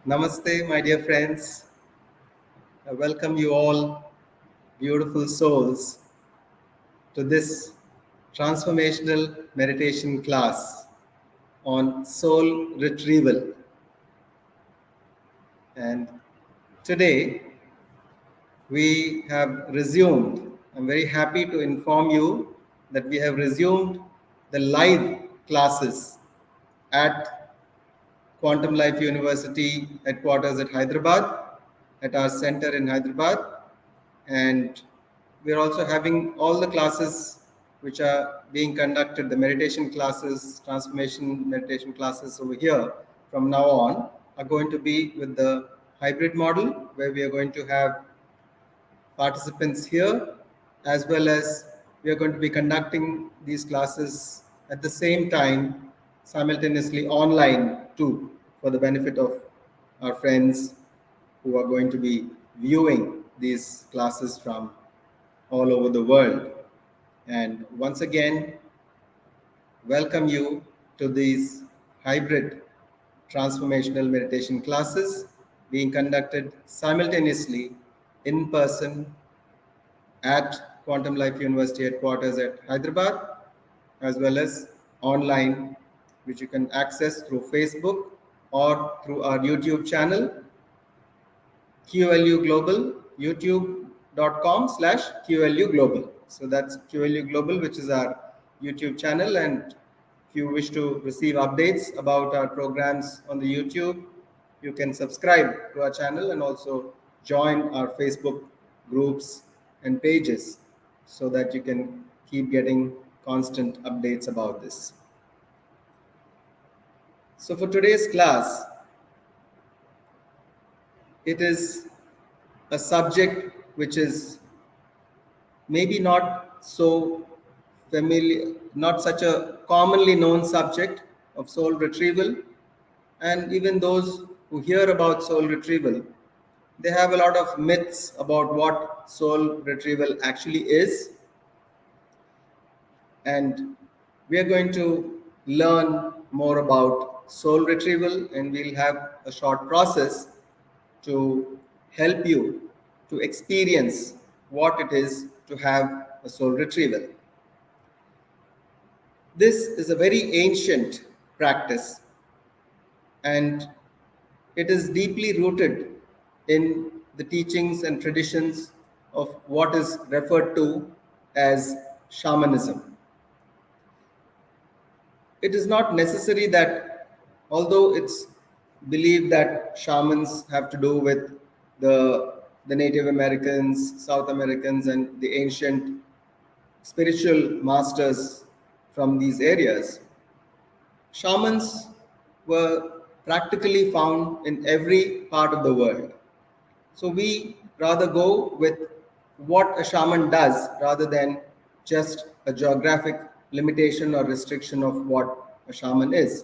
Namaste, my dear friends. I welcome you all, beautiful souls, to this transformational meditation class on soul retrieval. And today we have resumed. I'm very happy to inform you that we have resumed the live classes at Quantum Life University headquarters at Hyderabad, at our center in Hyderabad. And we are also having all the classes which are being conducted, the meditation classes, transformation meditation classes over here from now on are going to be with the hybrid model, where we are going to have participants here, as well as we are going to be conducting these classes at the same time simultaneously online too, for the benefit of our friends who are going to be viewing these classes from all over the world. And once again, welcome you to these hybrid transformational meditation classes being conducted simultaneously in person at Quantum Life University headquarters at Hyderabad, as well as online, which you can access through Facebook or through our YouTube channel, QLU Global, youtube.com/QLU Global. So that's QLU Global, which is our YouTube channel. And if you wish to receive updates about our programs on the YouTube, you can subscribe to our channel and also join our Facebook groups and pages so that you can keep getting constant updates about this. So for today's class, it is a subject which is maybe not so familiar, not such a commonly known subject of soul retrieval. And even those who hear about soul retrieval, they have a lot of myths about what soul retrieval actually is. And we are going to learn more about soul retrieval, and we'll have a short process to help you to experience what it is to have a soul retrieval. This is a very ancient practice, and it is deeply rooted in the teachings and traditions of what is referred to as shamanism. It is not necessary that, although it's believed that shamans have to do with the Native Americans, South Americans, and the ancient spiritual masters from these areas, shamans were practically found in every part of the world. So we rather go with what a shaman does rather than just a geographic limitation or restriction of what a shaman is.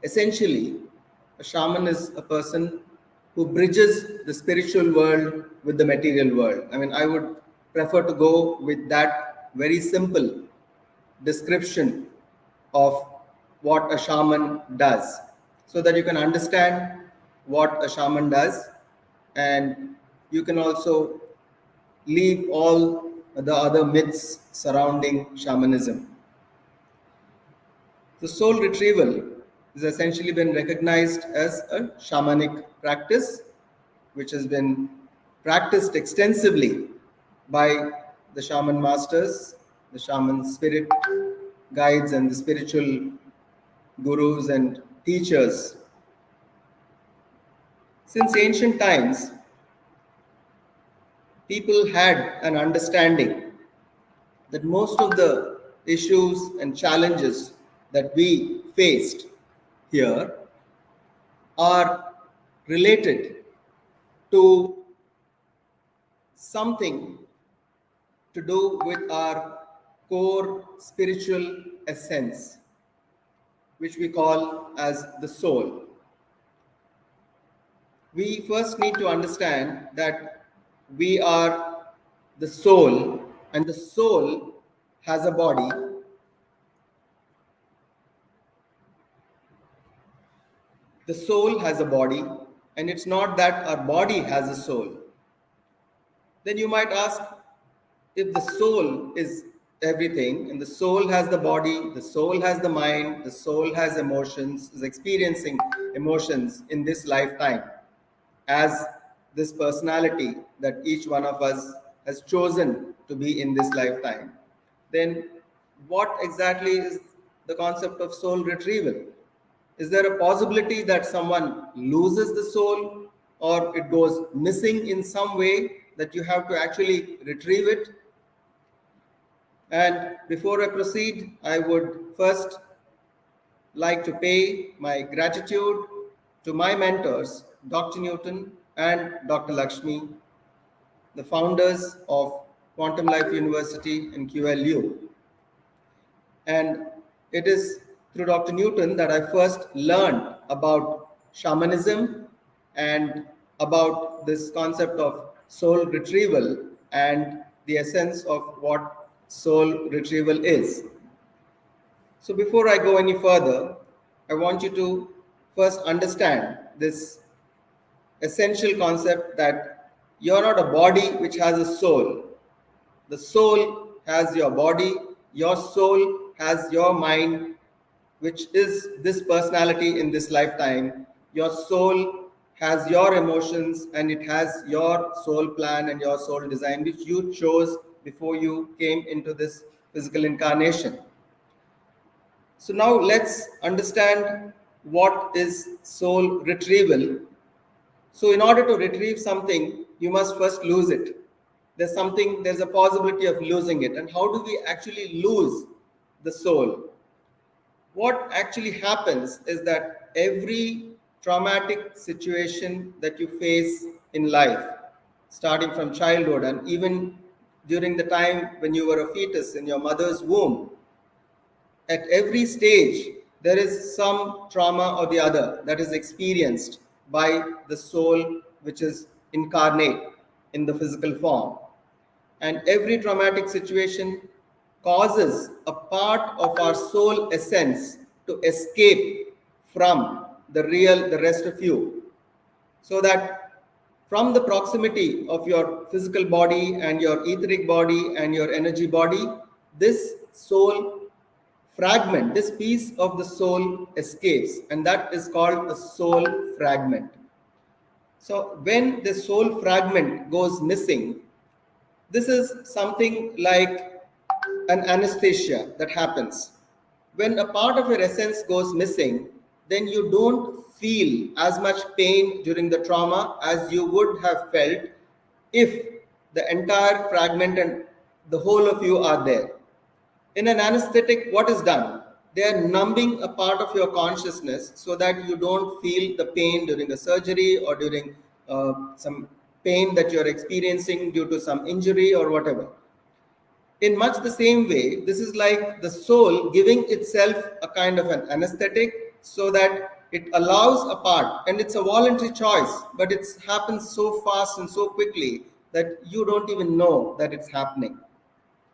Essentially, a shaman is a person who bridges the spiritual world with the material world. I mean, I would prefer to go with that very simple description of what a shaman does, so that you can understand what a shaman does, and you can also leave all the other myths surrounding shamanism. The soul retrieval has essentially been recognized as a shamanic practice, which has been practiced extensively by the shaman masters, the shaman spirit guides, and the spiritual gurus and teachers. Since ancient times, people had an understanding that most of the issues and challenges that we faced here are related to something to do with our core spiritual essence, which we call as the soul. We first need to understand that we are the soul, and the soul has a body. the soul has a body, and it's not that our body has a soul. Then you might ask, if the soul is everything, and the soul has the body, the soul has the mind, the soul has emotions, is experiencing emotions in this lifetime as this personality that each one of us has chosen to be in this lifetime, then what exactly is the concept of soul retrieval? Is there a possibility that someone loses the soul or it goes missing in some way that you have to actually retrieve it? And before I proceed, I would first like to pay my gratitude to my mentors, Dr. Newton and Dr. Lakshmi, the founders of Quantum Life University and QLU. And it is through Dr. Newton that I first learned about shamanism and about this concept of soul retrieval and the essence of what soul retrieval is. So before I go any further, I want you to first understand this essential concept that you're not a body which has a soul. The soul has your body, your soul has your mind, which is this personality in this lifetime. Your soul has your emotions and it has your soul plan and your soul design, which you chose before you came into this physical incarnation. So now let's understand what is soul retrieval. So in order to retrieve something, you must first lose it. There's a possibility of losing it. And how do we actually lose the soul? What actually happens is that every traumatic situation that you face in life, starting from childhood and even during the time when you were a fetus in your mother's womb, at every stage, there is some trauma or the other that is experienced by the soul which is incarnate in the physical form. And every traumatic situation causes a part of our soul essence to escape from the rest of you. So that from the proximity of your physical body and your etheric body and your energy body, this soul fragment, this piece of the soul escapes, and that is called a soul fragment. So when the soul fragment goes missing, this is something like an anesthesia that happens. When a part of your essence goes missing, then you don't feel as much pain during the trauma as you would have felt if the entire fragment and the whole of you are there. In an anesthetic, what is done? They are numbing a part of your consciousness so that you don't feel the pain during a surgery or during some pain that you're experiencing due to some injury or whatever. In much the same way, this is like the soul giving itself a kind of an anesthetic so that it allows a part, and it's a voluntary choice, but it happens so fast and so quickly that you don't even know that it's happening,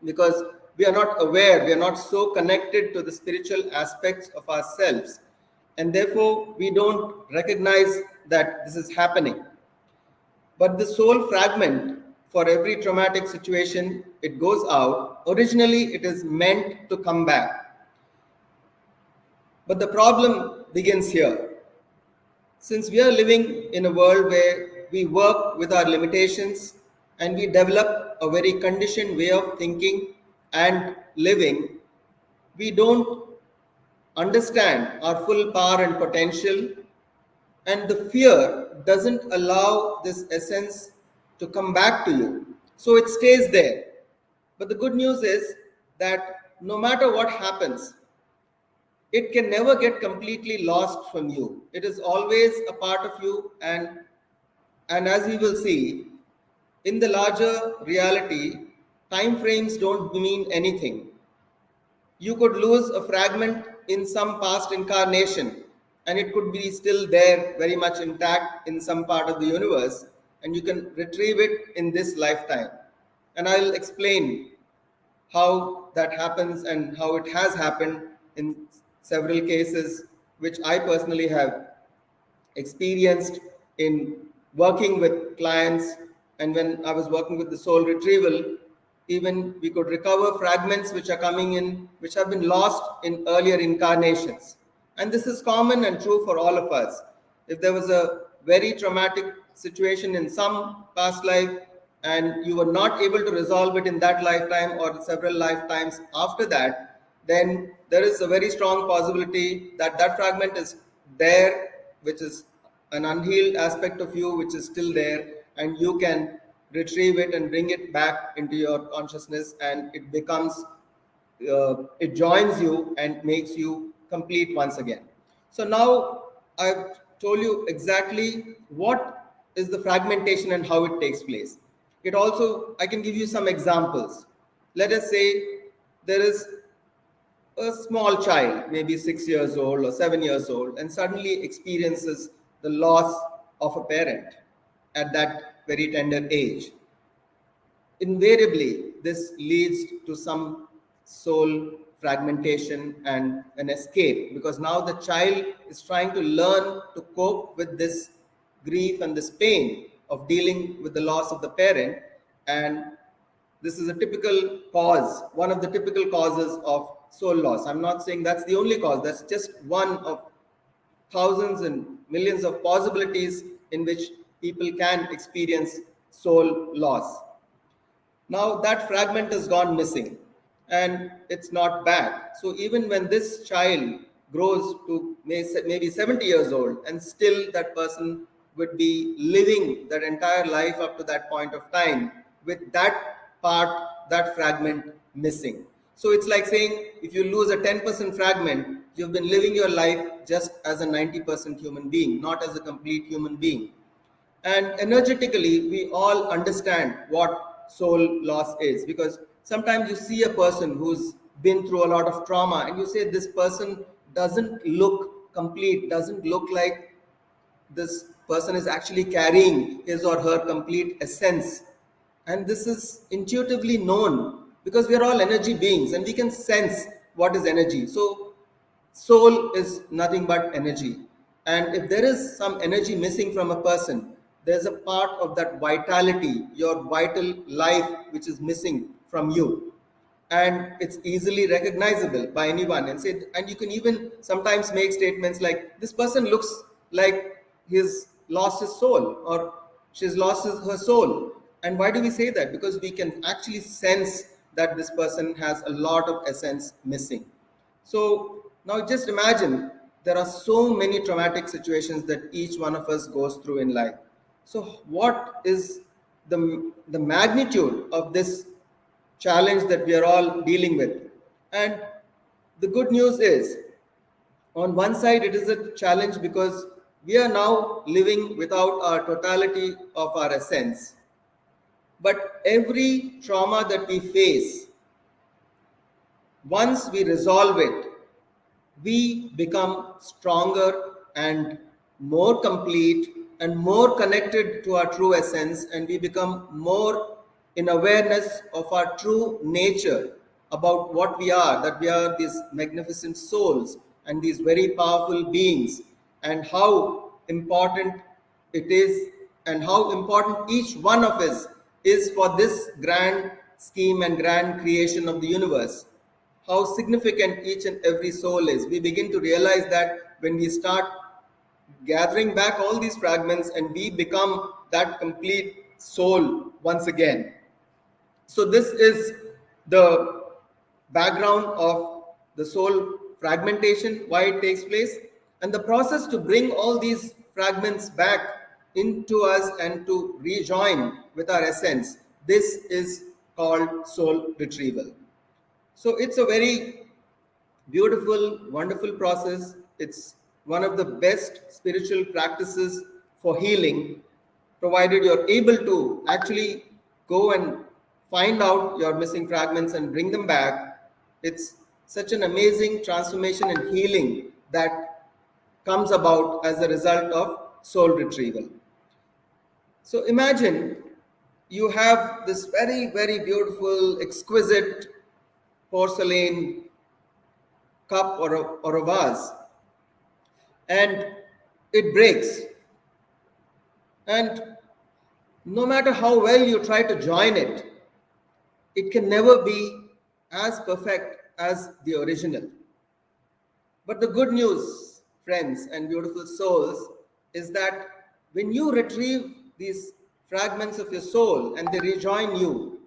because we are not aware, we are not so connected to the spiritual aspects of ourselves, and therefore we don't recognize that this is happening. But the soul fragment, for every traumatic situation, it goes out. Originally, it is meant to come back. But the problem begins here. Since we are living in a world where we work with our limitations and we develop a very conditioned way of thinking and living, we don't understand our full power and potential, and the fear doesn't allow this essence to come back to you. So it stays there. But the good news is that no matter what happens, it can never get completely lost from you. It is always a part of you, and as we will see, in the larger reality, time frames don't mean anything. You could lose a fragment in some past incarnation, and it could be still there, very much intact in some part of the universe, and you can retrieve it in this lifetime. And I'll explain how that happens and how it has happened in several cases which I personally have experienced in working with clients, and when I was working with the soul retrieval, even we could recover fragments which are coming in, which have been lost in earlier incarnations. And this is common and true for all of us. If there was a very traumatic situation in some past life and you were not able to resolve it in that lifetime or several lifetimes after that, then there is a very strong possibility that that fragment is there, which is an unhealed aspect of you, which is still there, and you can retrieve it and bring it back into your consciousness, and it becomes, it joins you and makes you complete once again. So now I've told you exactly what is the fragmentation and how it takes place. It also, I can give you some examples. Let us say there is a small child, maybe 6 years old or 7 years old, and suddenly experiences the loss of a parent at that very tender age. Invariably, this leads to some soul fragmentation and an escape, because now the child is trying to learn to cope with this grief and this pain of dealing with the loss of the parent. And this is a typical cause, one of the typical causes of soul loss. I'm not saying that's the only cause, that's just one of thousands and millions of possibilities in which people can experience soul loss. Now that fragment has gone missing and it's not back. So even when this child grows to maybe 70 years old, and still that person would be living that entire life up to that point of time with that part, that fragment missing. So it's like saying if you lose a 10% fragment, you've been living your life just as a 90% human being, not as a complete human being. And energetically, we all understand what soul loss is, because sometimes you see a person who's been through a lot of trauma and you say this person doesn't look complete, doesn't look like this person is actually carrying his or her complete essence. And this is intuitively known because we are all energy beings and we can sense what is energy. So soul is nothing but energy. And if there is some energy missing from a person, there's a part of that vitality, your vital life, which is missing from you. And it's easily recognizable by anyone. And you can even sometimes make statements like, this person looks like he's lost his soul, or she's lost her soul. And why do we say that? Because we can actually sense that this person has a lot of essence missing. So now just imagine there are so many traumatic situations that each one of us goes through in life. So what is the magnitude of this challenge that we are all dealing with? And the good news is, on one side, it is a challenge because we are now living without our totality of our essence. But every trauma that we face, once we resolve it, we become stronger and more complete and more connected to our true essence, and we become more in awareness of our true nature, about what we are, that we are these magnificent souls and these very powerful beings, and how important it is and how important each one of us is for this grand scheme and grand creation of the universe, how significant each and every soul is. We begin to realize that when we start gathering back all these fragments and we become that complete soul once again. So, this is the background of the soul fragmentation, why it takes place, and the process to bring all these fragments back into us and to rejoin with our essence. This is called soul retrieval. So it's a very beautiful, wonderful process. It's one of the best spiritual practices for healing, provided you're able to actually go and find out your missing fragments and bring them back. It's such an amazing transformation and healing that comes about as a result of soul retrieval. So imagine you have this very, very beautiful, exquisite porcelain cup or a vase, and it breaks. And no matter how well you try to join it, it can never be as perfect as the original. But the good news, friends and beautiful souls, is that when you retrieve these fragments of your soul and they rejoin you,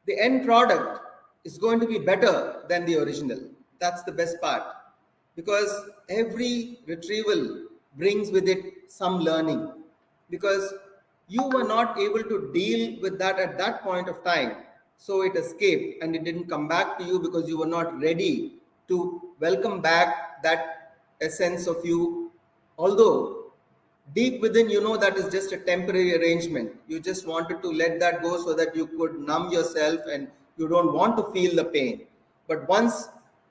the end product is going to be better than the original. That's the best part, because every retrieval brings with it some learning, because you were not able to deal with that at that point of time, so it escaped and it didn't come back to you because you were not ready to welcome back that essence of you. Although deep within, you know that is just a temporary arrangement. You just wanted to let that go so that you could numb yourself and you don't want to feel the pain. But once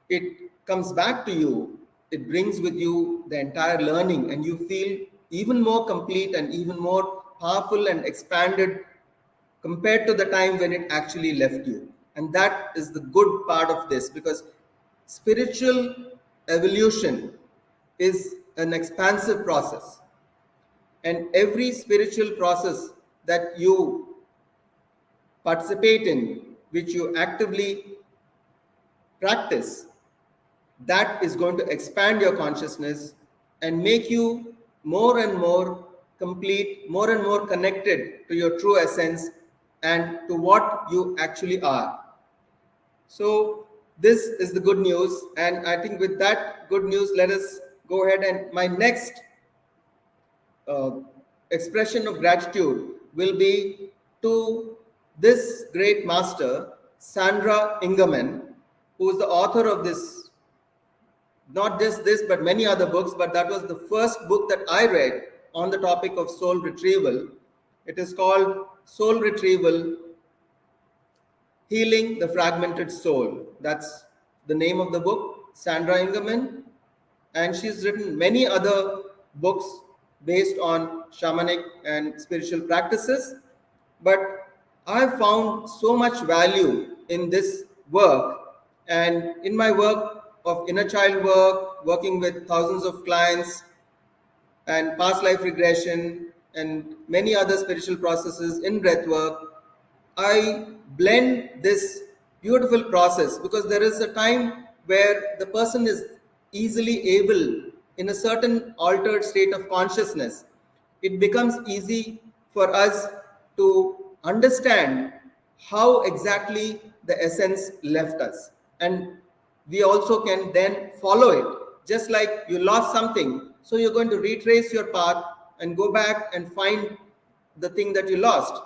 it comes back to you, it brings with you the entire learning, and you feel even more complete and even more powerful and expanded compared to the time when it actually left you. And that is the good part of this, because spiritual evolution is an expansive process. And every spiritual process that you participate in, which you actively practice, that is going to expand your consciousness and make you more and more complete, more and more connected to your true essence and to what you actually are. So this is the good news, and I think with that good news, let us go ahead, and my next expression of gratitude will be to this great master, Sandra Ingerman, who is the author of this, not just this, but many other books, but that was the first book that I read on the topic of soul retrieval. It is called Soul Retrieval, Healing the Fragmented Soul. That's the name of the book, Sandra Ingerman. And she's written many other books based on shamanic and spiritual practices. But I've found so much value in this work, and in my work of inner child work, working with thousands of clients, and past life regression, and many other spiritual processes in breath work, I blend this beautiful process, because there is a time where the person is easily able, in a certain altered state of consciousness, it becomes easy for us to understand how exactly the essence left us. And we also can then follow it. Just like you lost something, so you're going to retrace your path and go back and find the thing that you lost.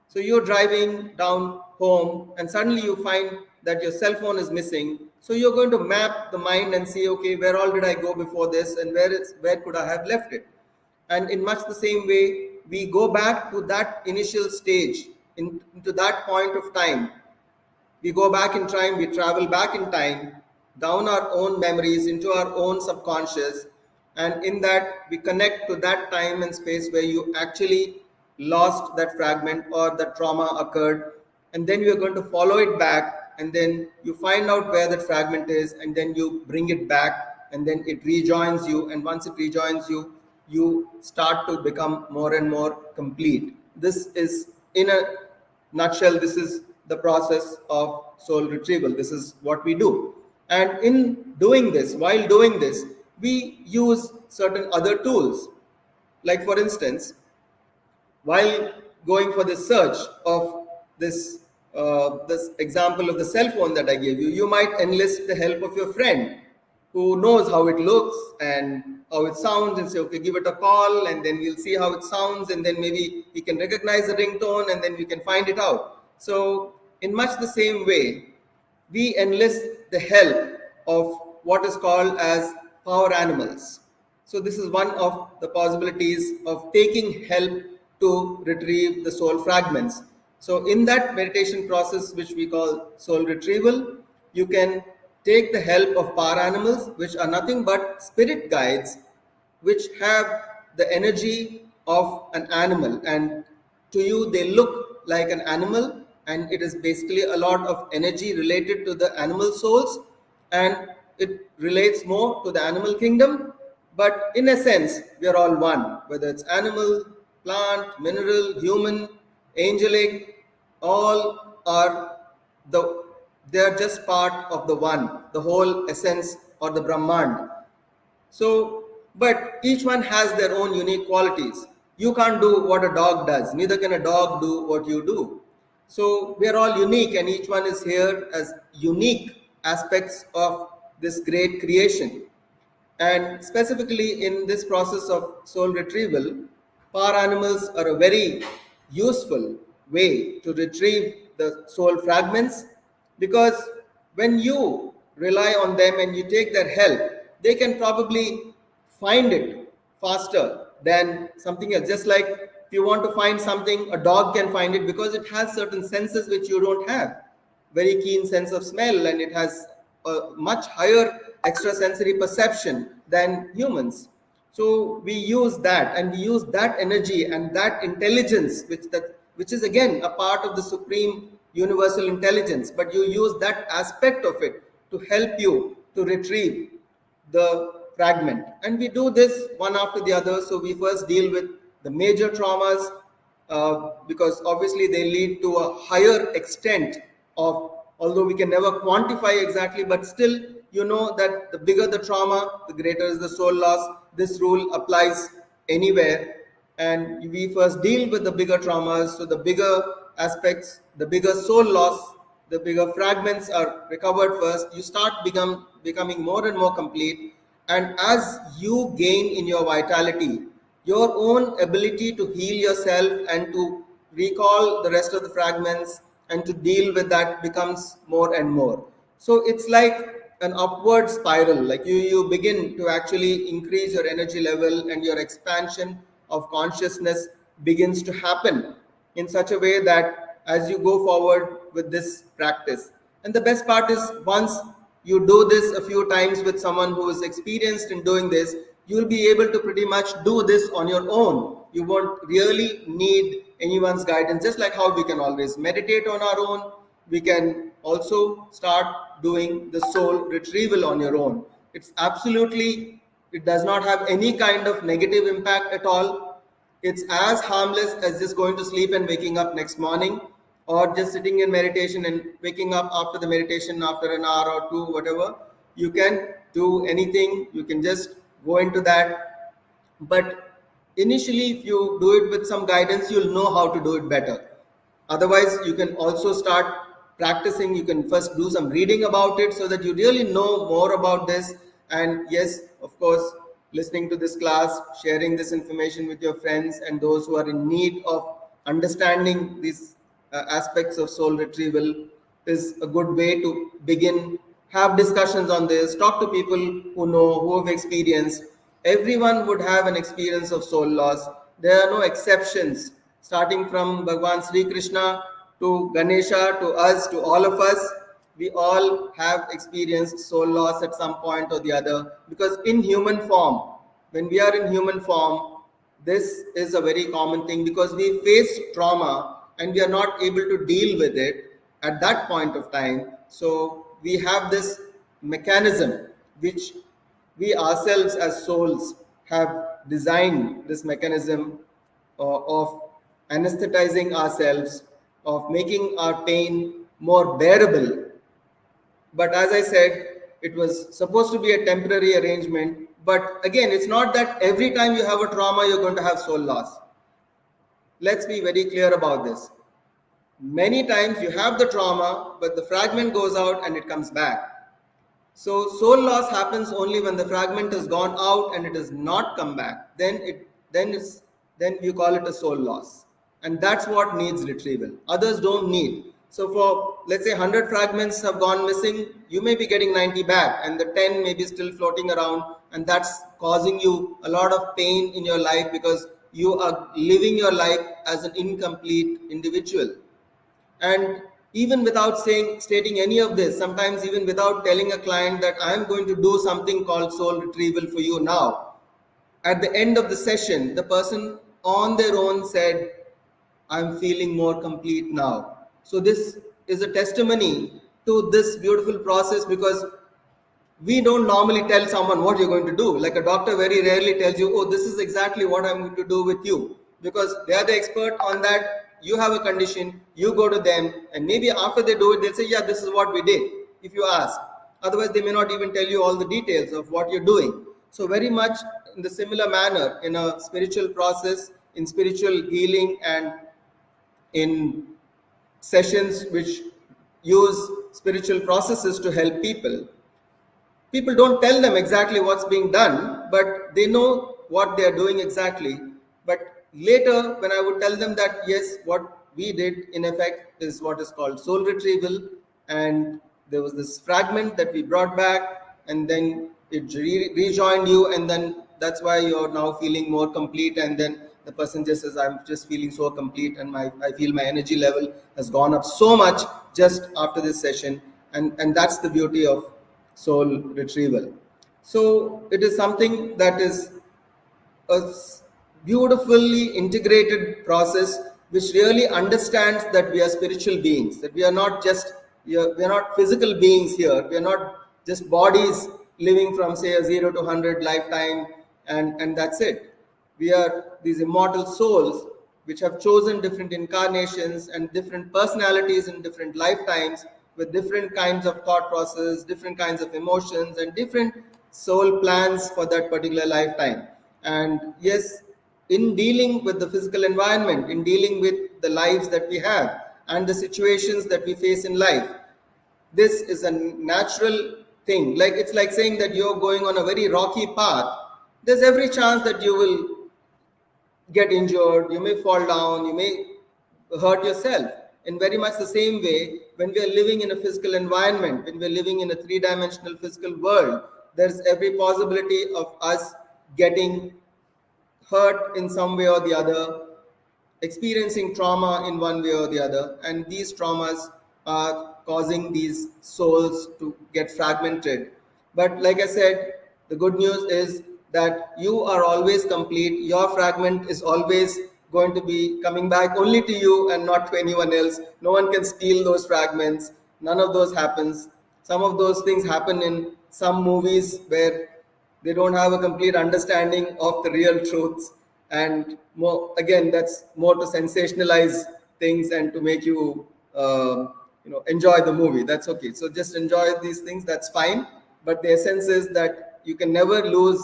So you're driving down home and suddenly you find that your cell phone is missing. So you're going to map the mind and see, okay, where all did I go before this, and where could I have left it? And in much the same way, we go back to that initial stage, into that point of time. We go back in time, we travel back in time, down our own memories, into our own subconscious, and in that we connect to that time and space where you actually lost that fragment or the trauma occurred, and then you're going to follow it back, and then you find out where that fragment is, and then you bring it back, and then it rejoins you, and once it rejoins you, you start to become more and more complete. This is, in a nutshell, this is the process of soul retrieval. This is what we do. And in doing this, while doing this, we use certain other tools. Like for instance, while going for the search of this this example of the cell phone that I gave you, you might enlist the help of your friend who knows how it looks and how it sounds, and say, okay, give it a call, and then we'll see how it sounds, and then maybe we can recognize the ringtone, and then we can find it out. So in much the same way, we enlist the help of what is called as power animals. So this is one of the possibilities of taking help to retrieve the soul fragments. So in that meditation process, which we call soul retrieval, you can take the help of power animals, which are nothing but spirit guides, which have the energy of an animal, and to you they look like an animal, and it is basically a lot of energy related to the animal souls, and it relates more to the animal kingdom. But in a sense, we are all one, whether it's animal, plant, mineral, human, angelic, all are they are just part of the one, the whole essence or the Brahman. So, but each one has their own unique qualities. You can't do what a dog does, neither can a dog do what you do. So, we are all unique, and each one is here as unique aspects of this great creation. And specifically in this process of soul retrieval, power animals are a very useful way to retrieve the soul fragments, because when you rely on them and you take their help, they can probably find it faster than something else. Just like if you want to find something, a dog can find it because it has certain senses which you don't have. Very keen sense of smell, and it has a much higher extrasensory perception than humans. So we use that, and we use that energy and that intelligence, which is again a part of the supreme universal intelligence, but you use that aspect of it to help you to retrieve the fragment. And we do this one after the other. So we first deal with the major traumas, because obviously they lead to a higher extent of, although we can never quantify exactly, but still you know that the bigger the trauma, the greater is the soul loss. This rule applies anywhere. And we first deal with the bigger traumas, so the bigger aspects, the bigger soul loss, the bigger fragments are recovered first. You start becoming more and more complete. And as you gain in your vitality, your own ability to heal yourself and to recall the rest of the fragments and to deal with that becomes more and more. So it's like an upward spiral, like you begin to actually increase your energy level, and your expansion of consciousness begins to happen in such a way that as you go forward with this practice. And the best part is, once you do this a few times with someone who is experienced in doing this, you'll be able to pretty much do this on your own. You won't really need anyone's guidance. Just like how we can always meditate on our own, we can also start doing the soul retrieval on your own. It does not have any kind of negative impact at all. It's as harmless as just going to sleep and waking up next morning, or just sitting in meditation and waking up after the meditation after an hour or two, whatever. You can do anything, you can just go into that. But initially, if you do it with some guidance, you'll know how to do it better. Otherwise, you can also start practicing. You can first do some reading about it so that you really know more about this. And yes, of course, listening to this class, sharing this information with your friends and those who are in need of understanding these aspects of soul retrieval is a good way to begin. Have discussions on this, talk to people who know, who have experienced. Everyone would have an experience of soul loss. There are no exceptions, starting from Bhagwan Sri Krishna to Ganesha to us, to all of us. We all have experienced soul loss at some point or the other, because in human form, when we are in human form, this is a very common thing, because we face trauma and we are not able to deal with it at that point of time. So we have this mechanism which we ourselves as souls have designed, this mechanism of anesthetizing ourselves, of making our pain more bearable. But as I said, it was supposed to be a temporary arrangement. But again, it's not that every time you have a trauma, you're going to have soul loss. Let's be very clear about this. Many times you have the trauma, but the fragment goes out and it comes back. So soul loss happens only when the fragment has gone out and it has not come back. Then you call it a soul loss. And that's what needs retrieval. Others don't need. So for, let's say, 100 fragments have gone missing, you may be getting 90 back, and the 10 may be still floating around, and that's causing you a lot of pain in your life, because you are living your life as an incomplete individual. And even without stating any of this, sometimes even without telling a client that I am going to do something called soul retrieval for you now, at the end of the session, the person on their own said, I'm feeling more complete now. So this is a testimony to this beautiful process, because we don't normally tell someone what you're going to do. Like a doctor very rarely tells you, oh, this is exactly what I'm going to do with you, because they are the expert on that. You have a condition, you go to them, and maybe after they do it, they'll say, yeah, this is what we did, if you ask. Otherwise, they may not even tell you all the details of what you're doing. So very much in the similar manner, in a spiritual process, in spiritual healing, and in sessions which use spiritual processes to help people don't tell them exactly what's being done, but they know what they are doing exactly. But later, when I would tell them that, yes, what we did in effect is what is called soul retrieval, and there was this fragment that we brought back, and then it rejoined you, and then that's why you're now feeling more complete. And then the person just says, I'm just feeling so complete, and I feel my energy level has gone up so much just after this session. And that's the beauty of soul retrieval. So it is something that is a beautifully integrated process which really understands that we are spiritual beings, that we are not just, we are not physical beings here. We are not just bodies living from, say, a 0 to 100 lifetime, and that's it. We are these immortal souls which have chosen different incarnations and different personalities in different lifetimes, with different kinds of thought process, different kinds of emotions, and different soul plans for that particular lifetime. And yes, in dealing with the physical environment, in dealing with the lives that we have and the situations that we face in life, this is a natural thing. Like, it's like saying that you're going on a very rocky path. There's every chance that you will get injured, you may fall down, you may hurt yourself. In very much the same way, when we are living in a physical environment, when we're living in a three-dimensional physical world, there's every possibility of us getting hurt in some way or the other, experiencing trauma in one way or the other, and these traumas are causing these souls to get fragmented. But like I said, the good news is that you are always complete. Your fragment is always going to be coming back only to you and not to anyone else. No one can steal those fragments. None of those happens. Some of those things happen in some movies where they don't have a complete understanding of the real truths, and more, again, that's more to sensationalize things and to make you enjoy the movie. That's okay, so just enjoy these things, that's fine. But the essence is that you can never lose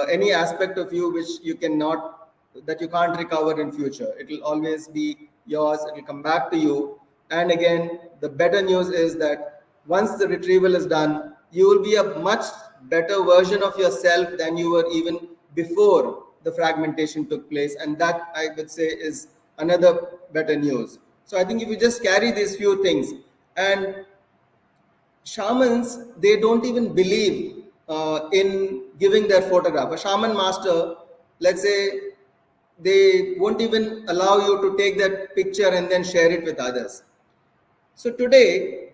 any aspect of you which you cannot, that you can't recover in future. It will always be yours, it will come back to you. And again, the better news is that once the retrieval is done, you will be a much better version of yourself than you were even before the fragmentation took place. And that, I would say, is another better news. So I think if you just carry these few things, and shamans, they don't even believe in giving their photograph. A shaman master, let's say, they won't even allow you to take that picture and then share it with others. So today,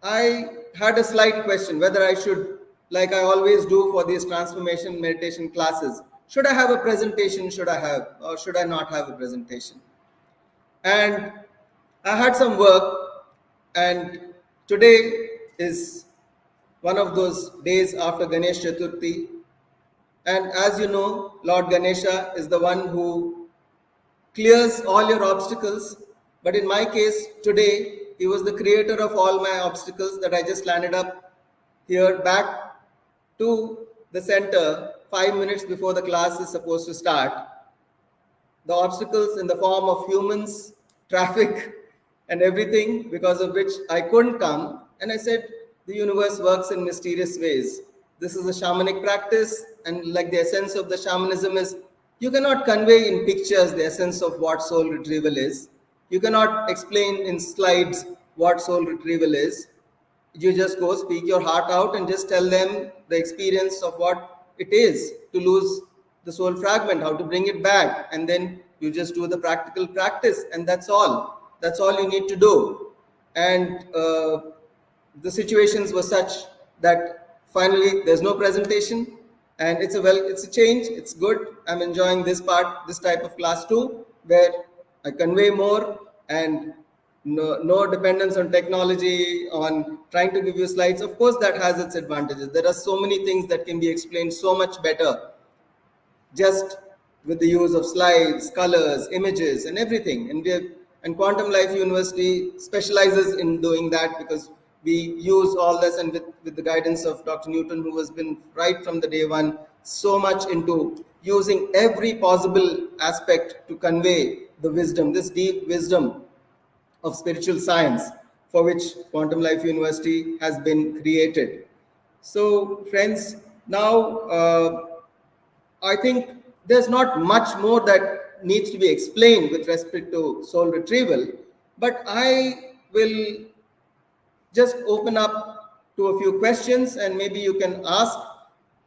I had a slight question whether I should, like I always do for these transformation meditation classes, should I have a presentation, should I have, or should I not have a presentation? And I had some work, and today is one of those days after Ganesh Chaturthi. And as you know, Lord Ganesha is the one who clears all your obstacles. But in my case, today, he was the creator of all my obstacles that I just landed up here back to the center 5 minutes before the class is supposed to start. The obstacles in the form of humans, traffic, and everything, because of which I couldn't come. And I said, the universe works in mysterious ways. This is a shamanic practice, and like the essence of the shamanism is, you cannot convey in pictures the essence of what soul retrieval is. You cannot explain in slides what soul retrieval is. You just go speak your heart out and just tell them the experience of what it is to lose the soul fragment, how to bring it back, and then you just do the practical practice, and that's all you need to do. And the situations were such that finally there's no presentation, and it's a change, it's good. I'm enjoying this type of class too, where I convey more, and no dependence on technology, on trying to give you slides. Of course, that has its advantages. There are so many things that can be explained so much better just with the use of slides, colors, images, and everything. And Quantum Life University specializes in doing that because we use all this, and with the guidance of Dr. Newton, who has been right from the day one so much into using every possible aspect to convey the wisdom, this deep wisdom of spiritual science, for which Quantum Life University has been created. So, friends, now I think there's not much more that needs to be explained with respect to soul retrieval, but I will just open up to a few questions, and maybe you can ask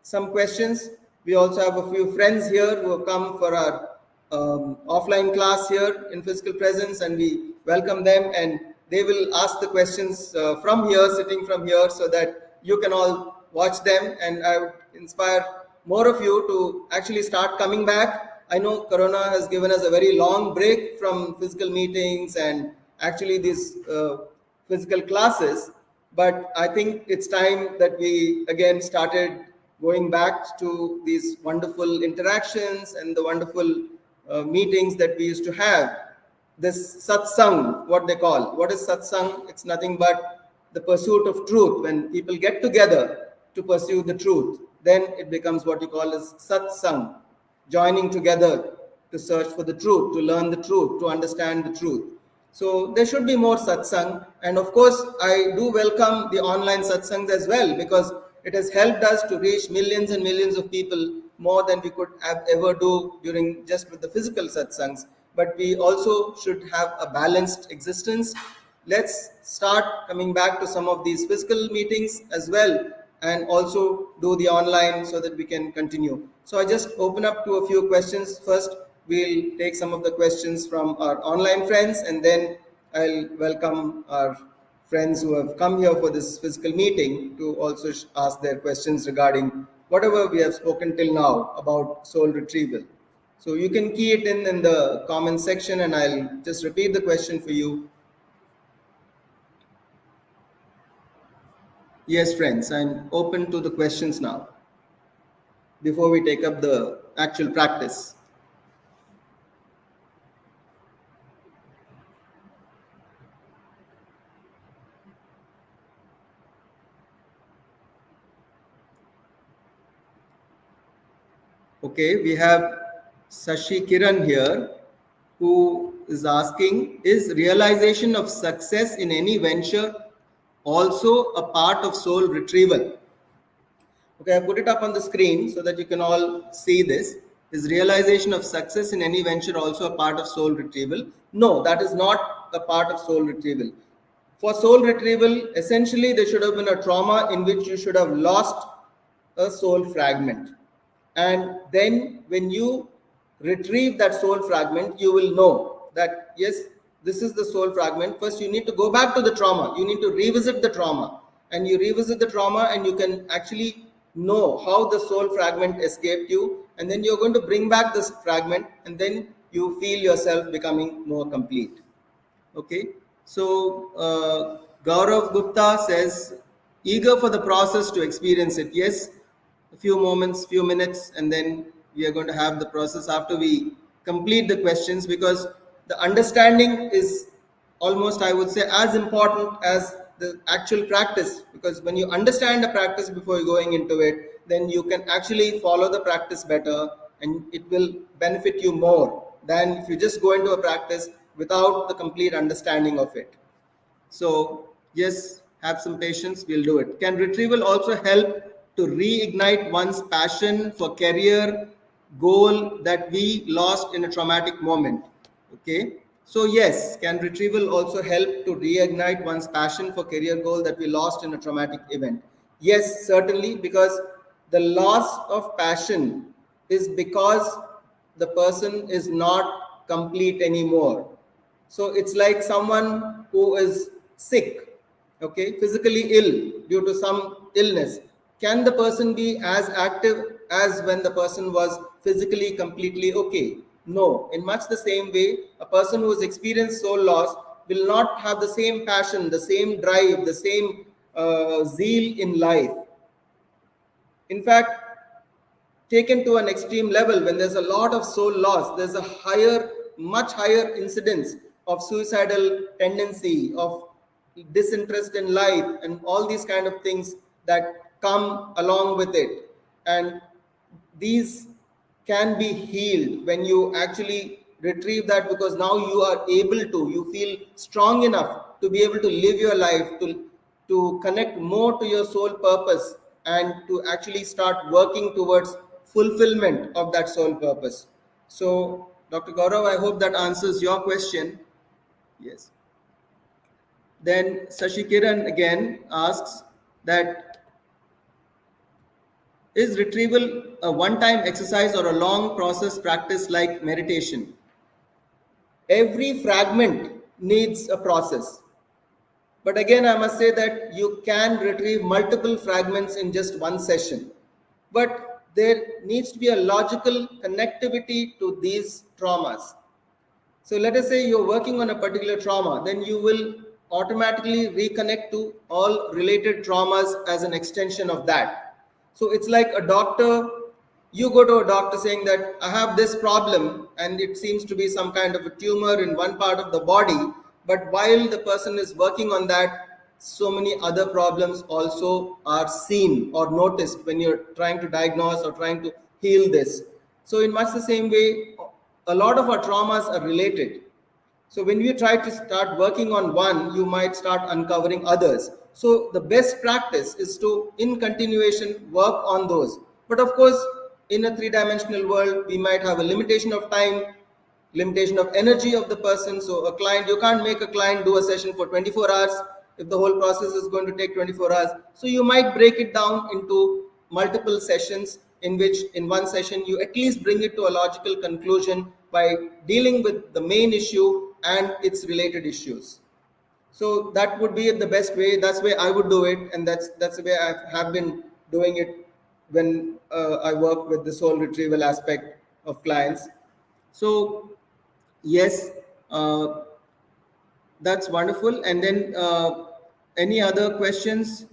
some questions. We also have a few friends here who have come for our offline class here in physical presence, and we welcome them, and they will ask the questions from here, sitting from here, so that you can all watch them. And I would inspire more of you to actually start coming back. I know Corona has given us a very long break from physical meetings and actually these physical classes, but I think it's time that we again started going back to these wonderful interactions and the wonderful meetings that we used to have. This satsang, what they call. What is satsang? It's nothing but the pursuit of truth. When people get together to pursue the truth, then it becomes what you call as satsang, joining together to search for the truth, to learn the truth, to understand the truth. So there should be more satsang. And of course, I do welcome the online satsangs as well, because it has helped us to reach millions and millions of people, more than we could have ever do during just with the physical satsangs. But we also should have a balanced existence. Let's start coming back to some of these physical meetings as well, and also do the online so that we can continue. So I just open up to a few questions. First, we'll take some of the questions from our online friends, and then I'll welcome our friends who have come here for this physical meeting to also ask their questions regarding whatever we have spoken till now about soul retrieval. So you can key it in the comment section, and I'll just repeat the question for you. Yes, friends, I'm open to the questions now before we take up the actual practice. Okay, we have Sashi Kiran here, who is asking, is realization of success in any venture also a part of soul retrieval? Okay, I put it up on the screen so that you can all see this. Is realization of success in any venture also a part of soul retrieval? No, that is not a part of soul retrieval. For soul retrieval, essentially there should have been a trauma in which you should have lost a soul fragment. And then when you retrieve that soul fragment, you will know that, yes, this is the soul fragment. First, you need to go back to the trauma. You need to revisit the trauma. And you revisit the trauma, and you can actually know how the soul fragment escaped you. And then you're going to bring back this fragment, and then you feel yourself becoming more complete. Okay. So Gaurav Gupta says, eager for the process to experience it. Yes, a few moments, few minutes, and then we are going to have the process after we complete the questions, because the understanding is almost, I would say, as important as the actual practice, because when you understand the practice before you're going into it, then you can actually follow the practice better, and it will benefit you more than if you just go into a practice without the complete understanding of it. So yes, have some patience, we'll do it. Can retrieval also help to reignite one's passion for career goal that we lost in a traumatic moment? Okay, so yes, can retrieval also help to reignite one's passion for career goal that we lost in a traumatic event? Yes, certainly, because the loss of passion is because the person is not complete anymore. So it's like someone who is sick, okay, physically ill due to some illness. Can the person be as active as when the person was physically completely okay? No. In much the same way, a person who has experienced soul loss will not have the same passion, the same drive, the same zeal in life. In fact, taken to an extreme level, when there's a lot of soul loss, there's a much higher incidence of suicidal tendency, of disinterest in life, and all these kind of things that come along with it. And these can be healed when you actually retrieve that, because now you are able to, you feel strong enough to be able to live your life, to connect more to your soul purpose, and to actually start working towards fulfillment of that soul purpose. So, Dr. Gaurav, I hope that answers your question. Yes. Then Sashikiran again asks that, is retrieval a one-time exercise or a long process practice like meditation? Every fragment needs a process. But again, I must say that you can retrieve multiple fragments in just one session. But there needs to be a logical connectivity to these traumas. So let us say you're working on a particular trauma, then you will automatically reconnect to all related traumas as an extension of that. So it's like a doctor, you go to a doctor saying that I have this problem and it seems to be some kind of a tumor in one part of the body, but while the person is working on that, so many other problems also are seen or noticed when you're trying to diagnose or trying to heal this. So in much the same way, a lot of our traumas are related. So when you try to start working on one, you might start uncovering others. So the best practice is to, in continuation, work on those. But of course, in a three-dimensional world, we might have a limitation of time, limitation of energy of the person. So a client, you can't make a client do a session for 24 hours if the whole process is going to take 24 hours. So you might break it down into multiple sessions, in which in one session you at least bring it to a logical conclusion by dealing with the main issue and its related issues. So that would be the best way. That's the way I would do it, and that's the way I have been doing it when I work with the soul retrieval aspect of clients. So yes, that's wonderful. And then any other questions?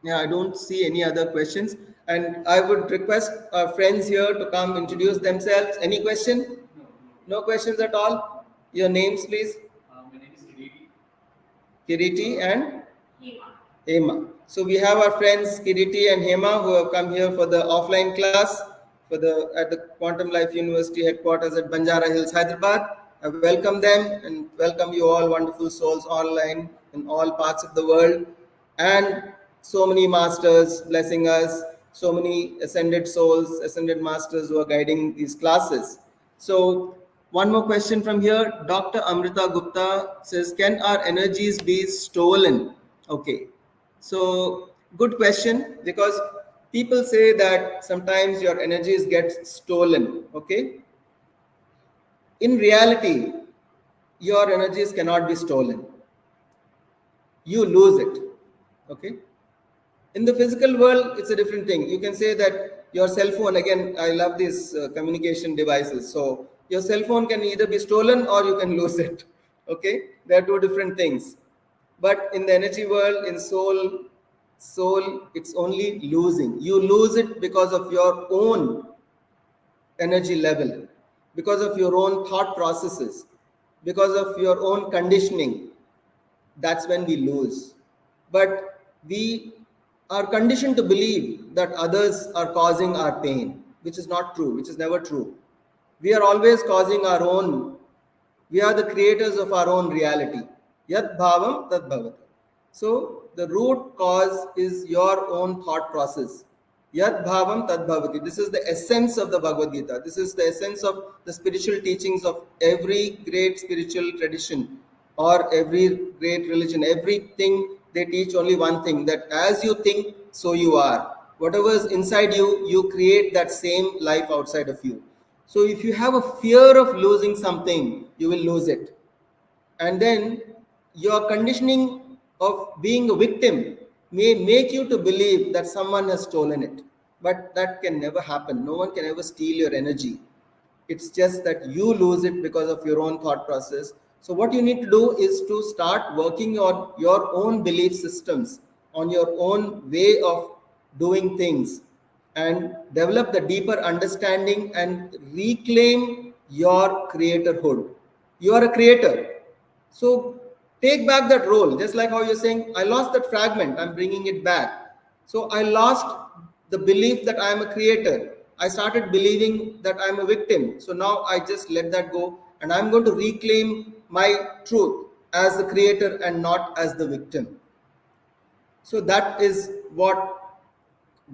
Yeah, I don't see any other questions. And I would request our friends here to come introduce themselves. Any question? No questions at all? Your names, please. My name is Kiriti. Kiriti and Hema. Hema. So we have our friends Kiriti and Hema who have come here for the offline class at the Quantum Life University headquarters at Banjara Hills, Hyderabad. I welcome them and welcome you all, wonderful souls online in all parts of the world, and so many masters blessing us, so many ascended souls, ascended masters who are guiding these classes. So one more question from here. Dr. Amrita Gupta says, can our energies be stolen? Okay. So good question, because people say that sometimes your energies get stolen. Okay. In reality, your energies cannot be stolen. You lose it. Okay. In the physical world, it's a different thing. You can say that your cell phone, again, I love these communication devices. So your cell phone can either be stolen or you can lose it. Okay. They are two different things. But in the energy world, in soul, it's only losing. You lose it because of your own energy level, because of your own thought processes, because of your own conditioning. That's when we lose. But we are conditioned to believe that others are causing our pain, which is not true, which is never true. We are always causing our own. We are the creators of our own reality. Yat bhavam tat bhavati. So the root cause is your own thought process. Yat bhavam tat bhavati. This is the essence of the Bhagavad Gita. This is the essence of the spiritual teachings of every great spiritual tradition or every great religion. Everything they teach only one thing, that as you think, so you are. Whatever is inside you, you create that same life outside of you. So if you have a fear of losing something, you will lose it. And then your conditioning of being a victim may make you to believe that someone has stolen it. But that can never happen. No one can ever steal your energy. It's just that you lose it because of your own thought process. So what you need to do is to start working on your own belief systems, on your own way of doing things, and develop the deeper understanding and reclaim your creatorhood. You are a creator. So take back that role, just like how you're saying, I lost that fragment, I'm bringing it back. So I lost the belief that I am a creator. I started believing that I'm a victim. So now I just let that go, and I'm going to reclaim my truth as the creator and not as the victim. So that is what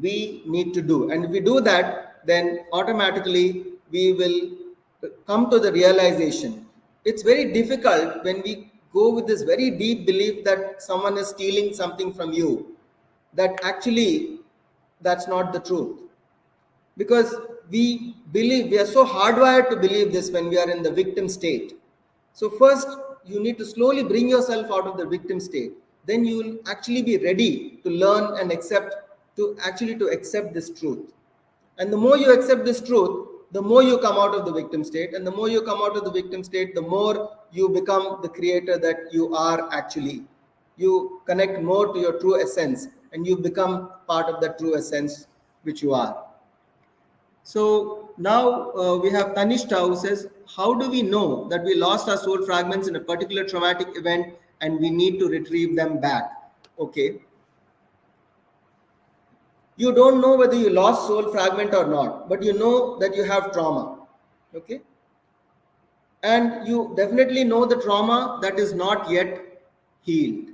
we need to do. And if we do that, then automatically we will come to the realization. It's very difficult when we go with this very deep belief that someone is stealing something from you, that actually that's not the truth. Because we are so hardwired to believe this when we are in the victim state. So first you need to slowly bring yourself out of the victim state. Then you will actually be ready to learn and accept this truth. And the more you accept this truth, the more you come out of the victim state. And the more you come out of the victim state, the more you become the creator that you are actually. You connect more to your true essence, and you become part of that true essence which you are. So now we have Tanishta, who says, how do we know that we lost our soul fragments in a particular traumatic event and we need to retrieve them back? Okay. You don't know whether you lost soul fragment or not, but you know that you have trauma. Okay. And you definitely know the trauma that is not yet healed.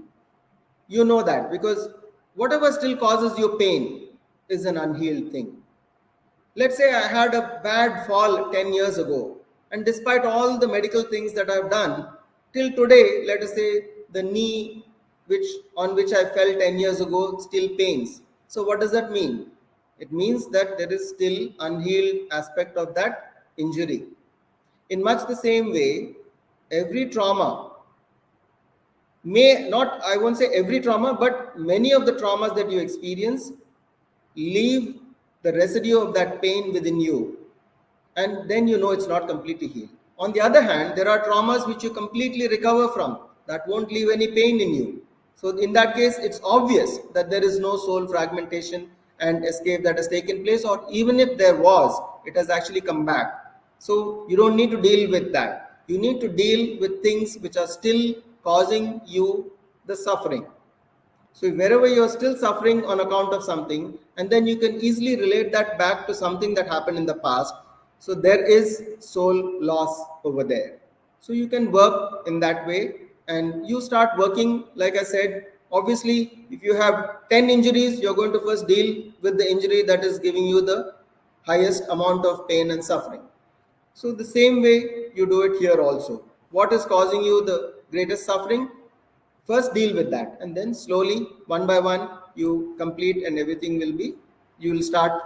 You know that because whatever still causes you pain is an unhealed thing. Let's say I had a bad fall 10 years ago, and despite all the medical things that I've done, till today, let us say the knee on which I fell 10 years ago still pains. So what does that mean? It means that there is still unhealed aspect of that injury. In much the same way, every trauma I won't say every trauma, but many of the traumas that you experience leave the residue of that pain within you, and then you know it's not completely healed. On the other hand, there are traumas which you completely recover from, that won't leave any pain in you. So in that case, it's obvious that there is no soul fragmentation and escape that has taken place, or even if there was, it has actually come back. So you don't need to deal with that. You need to deal with things which are still causing you the suffering. So wherever you're still suffering on account of something, and then you can easily relate that back to something that happened in the past. So there is soul loss over there. So you can work in that way, and you start working, like I said, obviously, if you have 10 injuries, you're going to first deal with the injury that is giving you the highest amount of pain and suffering. So the same way you do it here also. What is causing you the greatest suffering? First deal with that, and then slowly, one by one, you complete, and you will start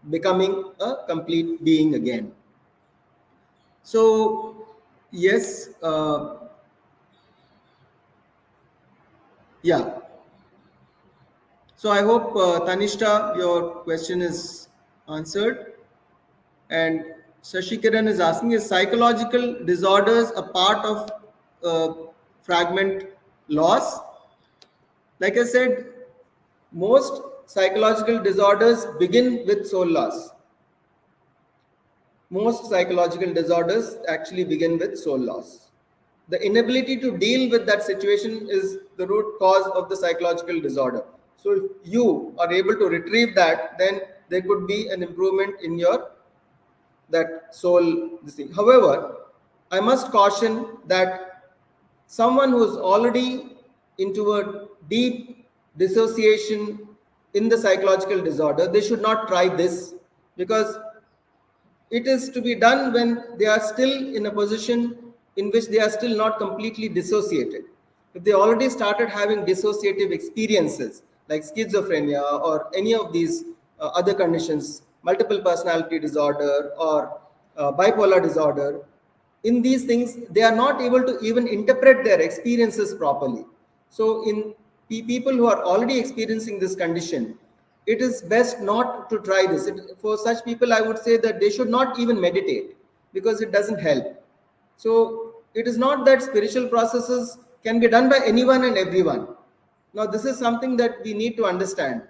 becoming a complete being again. So yes, yeah. So I hope, Tanishta, your question is answered. And Sashikaran is asking, is psychological disorders a part of fragment loss? Like I said, most psychological disorders begin with soul loss. Most psychological disorders actually begin with soul loss. The inability to deal with that situation is the root cause of the psychological disorder. So if you are able to retrieve that, then there could be an improvement in your that soul this thing. However, I must caution that someone who is already into a deep dissociation in the psychological disorder, they should not try this, because it is to be done when they are still in a position in which they are still not completely dissociated. If they already started having dissociative experiences like schizophrenia or any of these other conditions, multiple personality disorder or bipolar disorder, in these things, they are not able to even interpret their experiences properly. So in people who are already experiencing this condition, it is best not to try this. For such people, I would say that they should not even meditate, because it doesn't help. So it is not that spiritual processes can be done by anyone and everyone. Now, this is something that we need to understand.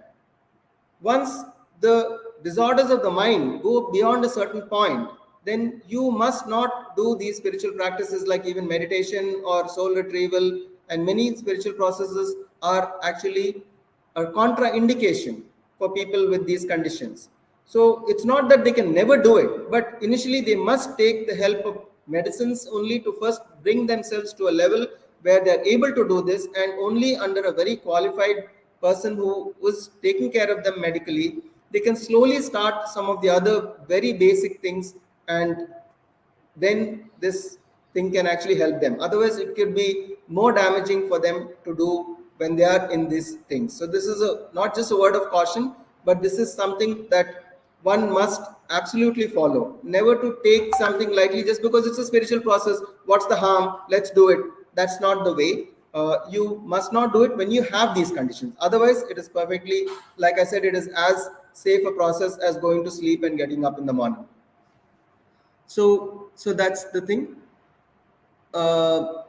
Once the disorders of the mind go beyond a certain point, then you must not do these spiritual practices like even meditation or soul retrieval, and many spiritual processes are actually a contraindication for people with these conditions. So it's not that they can never do it, but initially they must take the help of medicines only to first bring themselves to a level where they're able to do this, and only under a very qualified person who is taking care of them medically, they can slowly start some of the other very basic things, and then this thing can actually help them. Otherwise, it could be more damaging for them to do when they are in these things. So this is not just a word of caution, but this is something that one must absolutely follow. Never to take something lightly just because it's a spiritual process. What's the harm? Let's do it. That's not the way. You must not do it when you have these conditions. Otherwise, it is perfectly, like I said, it is as safe a process as going to sleep and getting up in the morning. So that's the thing. Mr.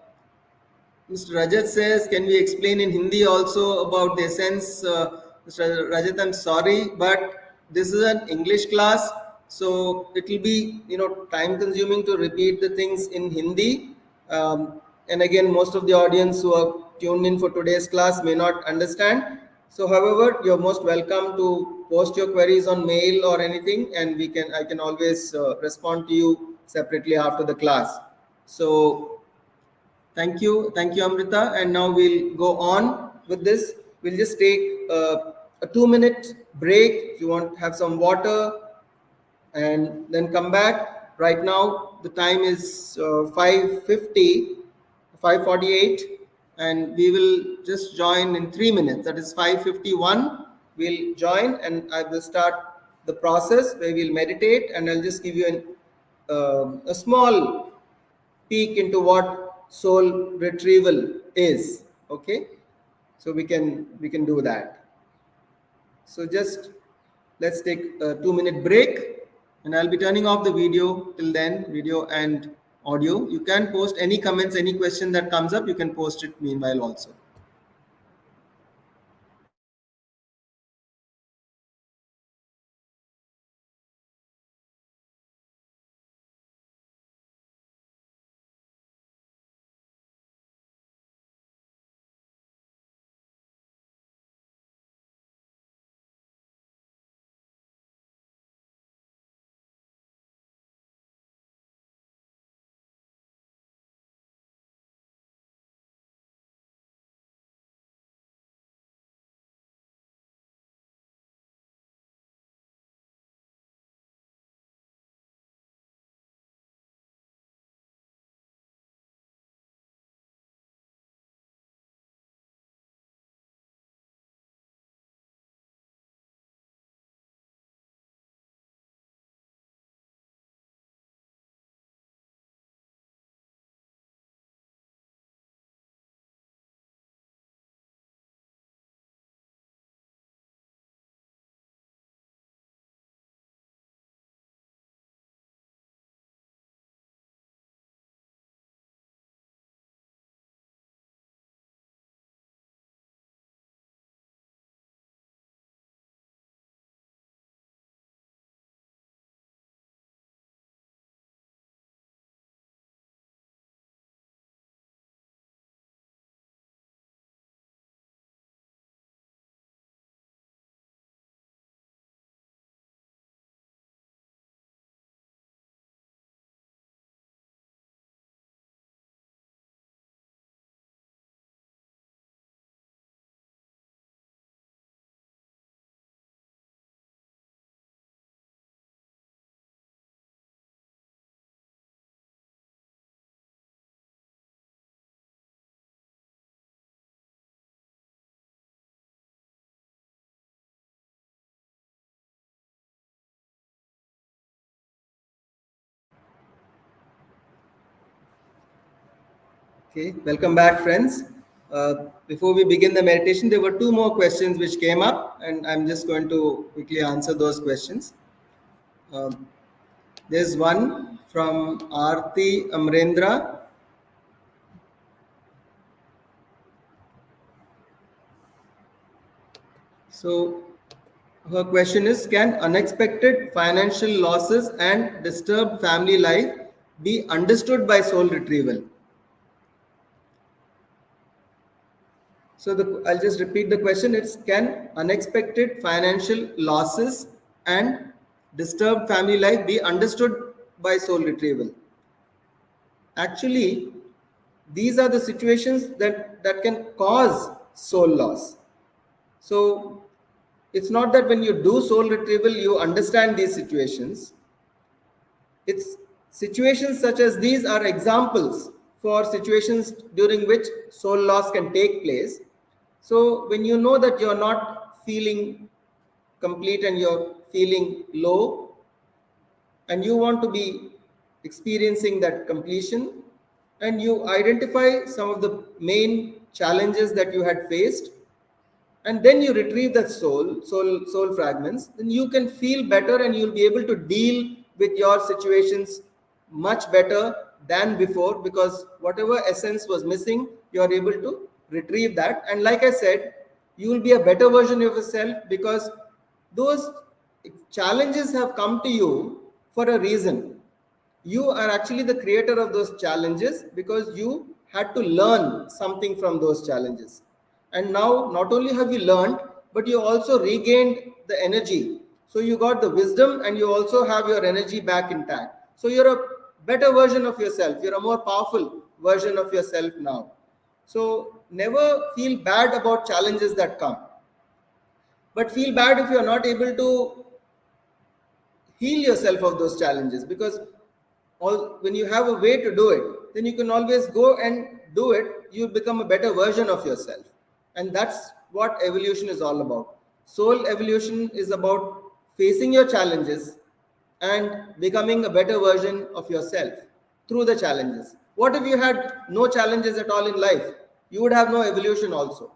Rajat says, can we explain in Hindi also about the essence? Mr. Rajat, I'm sorry, but this is an English class, so it will be time consuming to repeat the things in Hindi. And again, most of the audience who are tuned in for today's class may not understand. So, however, you're most welcome to post your queries on mail or anything, and I can always respond to you separately after the class. So, thank you, Amrita. And now we'll go on with this. We'll just take a 2-minute break. If you want to have some water, and then come back. Right now, the time is 5:50, 5:48, and we will just join in 3 minutes. That is 5:51. We'll join, and I will start the process where we'll meditate, and I'll just give you a small peek into what soul retrieval is. Okay, so we can do that. So just let's take a 2-minute break, and I'll be turning off the video till then, video and audio. You can post any comments, any question that comes up, you can post it meanwhile also. Okay, welcome back, friends. Before we begin the meditation, there were 2 more questions which came up, and I'm just going to quickly answer those questions. There's one from Aarti Amrendra. So her question is, can unexpected financial losses and disturbed family life be understood by soul retrieval? So I'll just repeat the question. It's, can unexpected financial losses and disturbed family life be understood by soul retrieval? Actually, these are the situations that can cause soul loss. So it's not that when you do soul retrieval, you understand these situations. It's situations such as these are examples for situations during which soul loss can take place. So when you know that you're not feeling complete and you're feeling low and you want to be experiencing that completion, and you identify some of the main challenges that you had faced, and then you retrieve that soul fragments, then you can feel better and you'll be able to deal with your situations much better than before, because whatever essence was missing, you are able to retrieve that. And like I said, you will be a better version of yourself, because those challenges have come to you for a reason. You are actually the creator of those challenges because you had to learn something from those challenges. And now, not only have you learned, but you also regained the energy. So you got the wisdom and you also have your energy back intact. So you're a better version of yourself. You're a more powerful version of yourself now. So never feel bad about challenges that come. But feel bad if you're not able to heal yourself of those challenges, because when you have a way to do it, then you can always go and do it. You become a better version of yourself, and that's what evolution is all about. Soul evolution is about facing your challenges and becoming a better version of yourself through the challenges. What if you had no challenges at all in life? You would have no evolution also.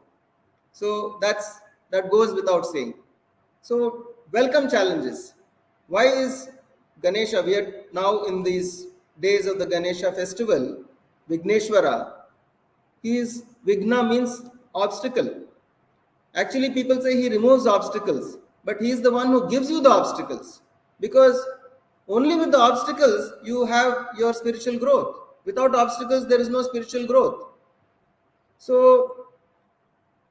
So that goes without saying. So welcome challenges. Why is Ganesha? We are now in these days of the Ganesha festival. Vigneshwara. Vigna means obstacle. Actually, people say he removes obstacles, but he is the one who gives you the obstacles. Because only with the obstacles you have your spiritual growth. Without obstacles, there is no spiritual growth. So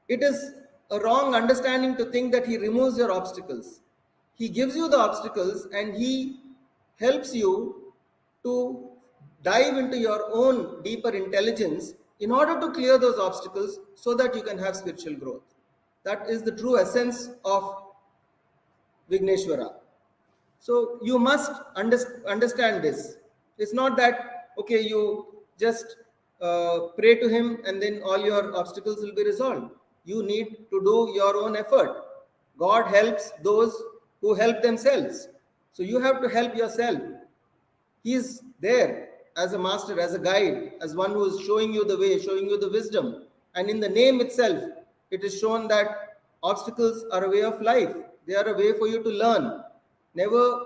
it is a wrong understanding to think that he removes your obstacles. He gives you the obstacles and he helps you to dive into your own deeper intelligence in order to clear those obstacles so that you can have spiritual growth. That is the true essence of Vigneshwara. So you must understand this. It's not that, okay, you just pray to him and then all your obstacles will be resolved. You need to do your own effort. God helps those who help themselves. So you have to help yourself. He is there as a master, as a guide, as one who is showing you the way, showing you the wisdom. And in the name itself, it is shown that obstacles are a way of life. They are a way for you to learn. Never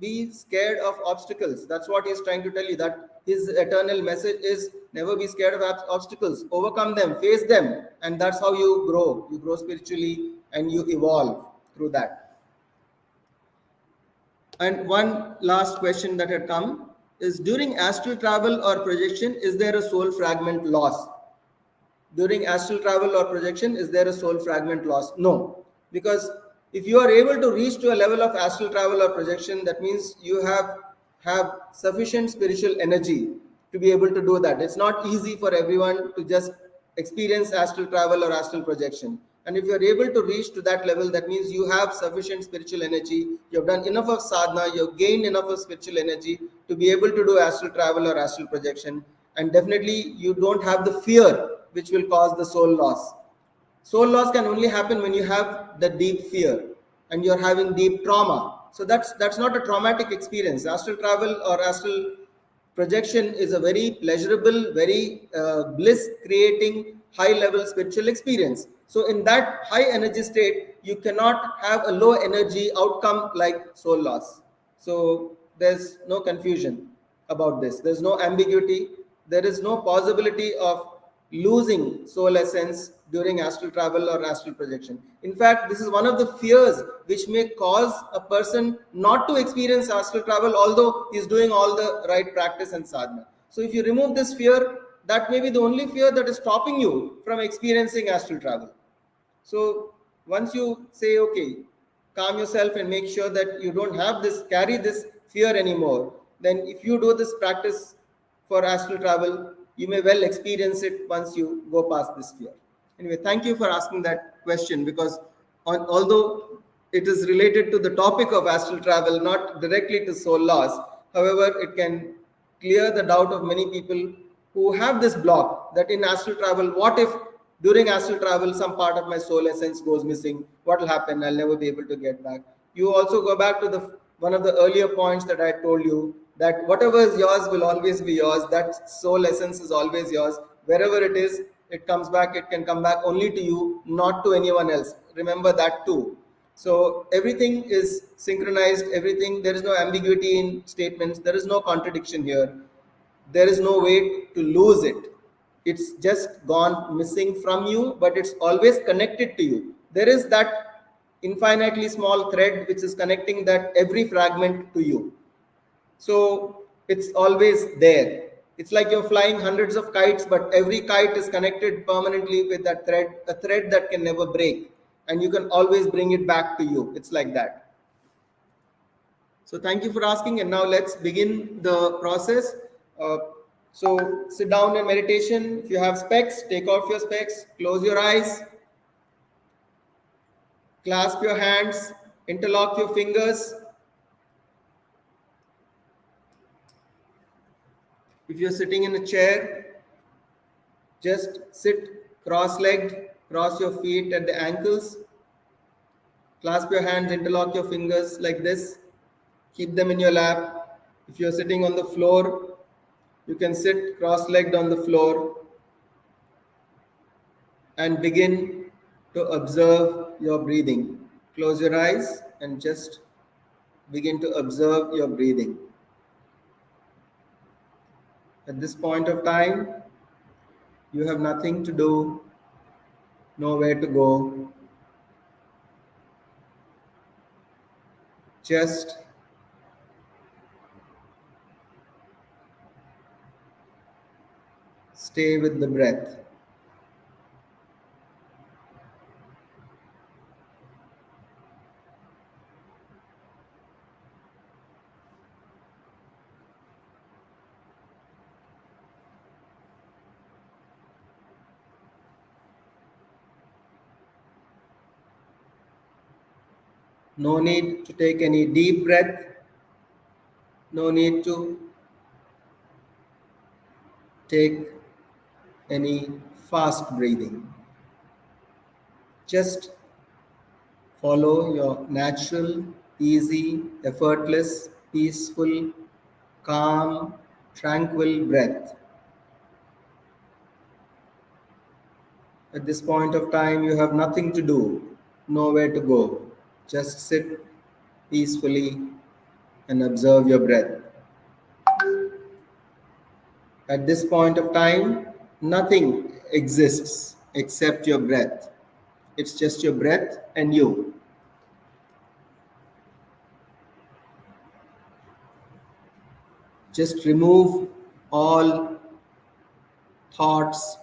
be scared of obstacles. That's what he's trying to tell you, that his eternal message is never be scared of obstacles. Overcome them, face them, and that's how you grow. You grow spiritually and you evolve through that. And one last question that had come is, during astral travel or projection, is there a soul fragment loss? During astral travel or projection, is there a soul fragment loss? No, because if you are able to reach to a level of astral travel or projection, that means you have sufficient spiritual energy to be able to do that. It's not easy for everyone to just experience astral travel or astral projection. And if you're able to reach to that level, that means you have sufficient spiritual energy. You've done enough of sadhana, you've gained enough of spiritual energy to be able to do astral travel or astral projection. And definitely you don't have the fear which will cause the soul loss. Soul loss can only happen when you have the deep fear and you're having deep trauma. So that's not a traumatic experience. Astral travel or astral projection is a very pleasurable, very bliss creating, high level spiritual experience. So in that high energy state, you cannot have a low energy outcome like soul loss. So there's no confusion about this. There's no ambiguity. There is no possibility of losing soul essence during astral travel or astral projection. In fact, this is one of the fears which may cause a person not to experience astral travel, although he's doing all the right practice and sadhana. So if you remove this fear, that may be the only fear that is stopping you from experiencing astral travel. So once you say, okay, calm yourself and make sure that you don't have this, carry this fear anymore, then if you do this practice for astral travel, you may well experience it once you go past this fear. Anyway, thank you for asking that question, because although it is related to the topic of astral travel, not directly to soul loss, however, it can clear the doubt of many people who have this block that in astral travel, what if during astral travel some part of my soul essence goes missing? What will happen? I'll never be able to get back. You also go back to the one of the earlier points that I told you, that whatever is yours will always be yours. That soul essence is always yours. Wherever it is, it comes back. It can come back only to you, not to anyone else. Remember that too. So everything is synchronized. Everything, there is no ambiguity in statements. There is no contradiction here. There is no way to lose it. It's just gone missing from you, but it's always connected to you. There is that infinitely small thread which is connecting that every fragment to you. So it's always there. It's like you're flying hundreds of kites, but every kite is connected permanently with that thread, a thread that can never break, and you can always bring it back to you. It's like that. So thank you for asking, and now let's begin the process. Uh, so sit down in meditation. If you have specs, take off your specs, close your eyes, clasp your hands, interlock your fingers. If you're sitting in a chair, just sit cross-legged, cross your feet at the ankles, clasp your hands, interlock your fingers like this, keep them in your lap. If you're sitting on the floor, you can sit cross-legged on the floor and begin to observe your breathing. Close your eyes and just begin to observe your breathing. At this point of time, you have nothing to do, nowhere to go. Just stay with the breath. No need to take any deep breath. No need to take any fast breathing. Just follow your natural, easy, effortless, peaceful, calm, tranquil breath. At this point of time, you have nothing to do, nowhere to go. Just sit peacefully and observe your breath. At this point of time, nothing exists except your breath. It's just your breath and you. Just remove all thoughts.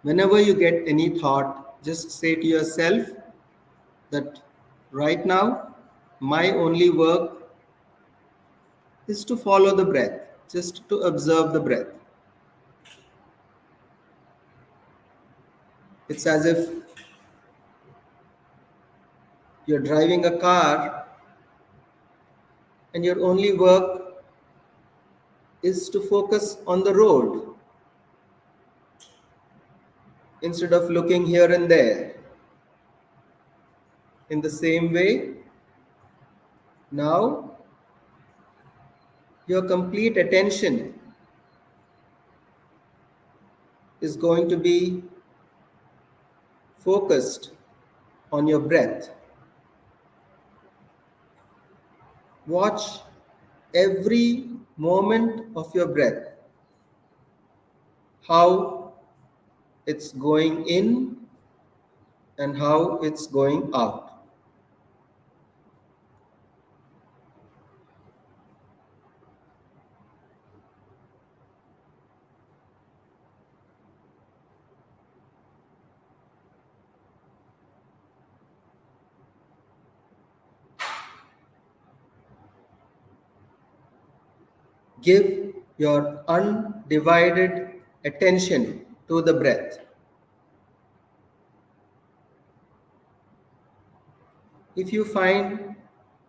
Whenever you get any thought, just say to yourself that right now, my only work is to follow the breath, just to observe the breath. It's as if you're driving a car and your only work is to focus on the road instead of looking here and there. In the same way, now your complete attention is going to be focused on your breath. Watch every moment of your breath, how it's going in and how it's going out. Give your undivided attention to the breath. If you find